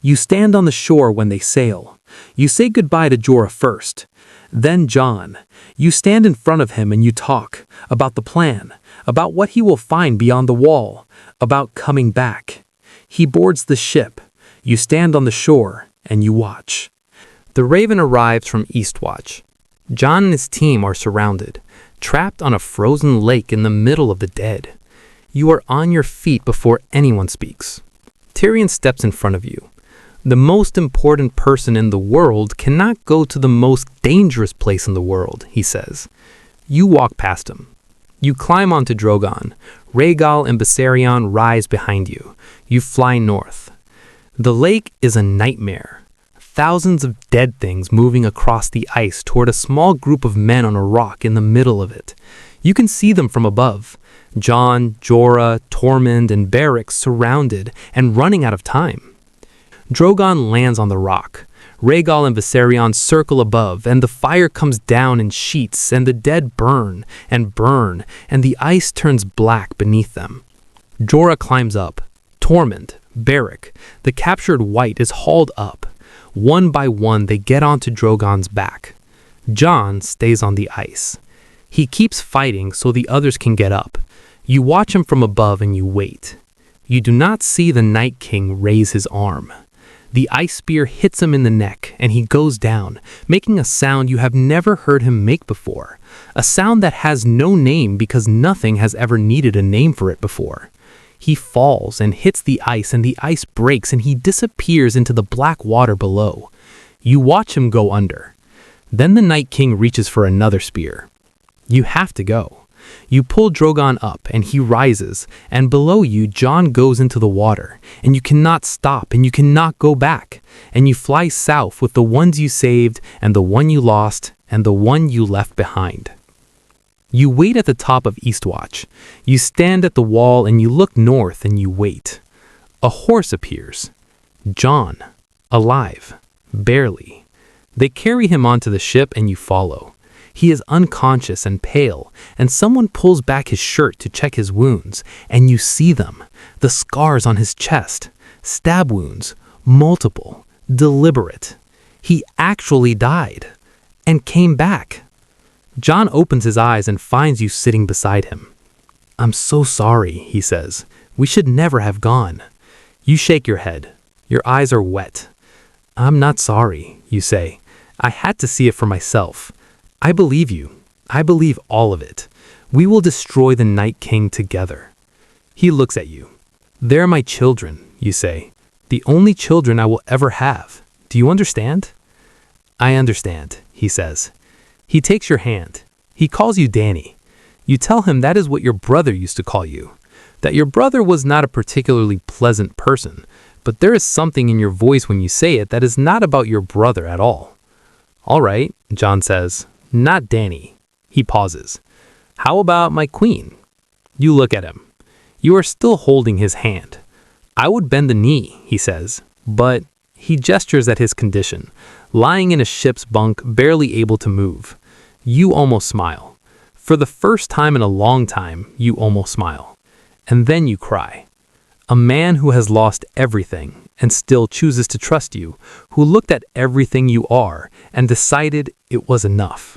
Speaker 2: You stand on the shore when they sail. You say goodbye to Jorah first. Then Jon. You stand in front of him and you talk about the plan, about what he will find beyond the wall, about coming back. He boards the ship. You stand on the shore and you watch. The Raven arrives from Eastwatch. Jon and his team are surrounded, trapped on a frozen lake in the middle of the dead. You are on your feet before anyone speaks. Tyrion steps in front of you. The most important person in the world cannot go to the most dangerous place in the world, he says. You walk past him. You climb onto Drogon. Rhaegal and Viserion rise behind you. You fly north. The lake is a nightmare. Thousands of dead things moving across the ice toward a small group of men on a rock in the middle of it. You can see them from above. Jon, Jorah, Tormund, and Beric surrounded and running out of time. Drogon lands on the rock. Rhaegal and Viserion circle above, and the fire comes down in sheets, and the dead burn, and the ice turns black beneath them. Jorah climbs up. Tormund, Beric, the captured white is hauled up. One by one they get onto Drogon's back. Jon stays on the ice. He keeps fighting so the others can get up. You watch him from above and you wait. You do not see the Night King raise his arm. The ice spear hits him in the neck and he goes down, making a sound you have never heard him make before. A sound that has no name because nothing has ever needed a name for it before. He falls and hits the ice and the ice breaks and he disappears into the black water below. You watch him go under. Then the Night King reaches for another spear. You have to go. You pull Drogon up and he rises, and below you Jon goes into the water, and you cannot stop and you cannot go back, and you fly south with the ones you saved and the one you lost and the one you left behind. You wait at the top of Eastwatch. You stand at the wall and you look north and you wait. A horse appears. Jon, alive, barely. They carry him onto the ship and you follow. He is unconscious and pale, and someone pulls back his shirt to check his wounds, and you see them, the scars on his chest, stab wounds, multiple, deliberate. He actually died, and came back. Jon opens his eyes and finds you sitting beside him. I'm so sorry, he says. We should never have gone. You shake your head. Your eyes are wet. I'm not sorry, you say. I had to see it for myself. I believe you. I believe all of it. We will destroy the Night King together. He looks at you. They're my children, you say. The only children I will ever have. Do you understand? I understand, he says. He takes your hand. He calls you Danny. You tell him that is what your brother used to call you. That your brother was not a particularly pleasant person, but there is something in your voice when you say it that is not about your brother at all. All right, Jon says. Not Danny. He pauses. How about my queen? You look at him. You are still holding his hand. I would bend the knee, he says, but he gestures at his condition, lying in a ship's bunk, barely able to move. You almost smile. For the first time in a long time, you almost smile. And then you cry. A man who has lost everything and still chooses to trust you, who looked at everything you are and decided it was enough.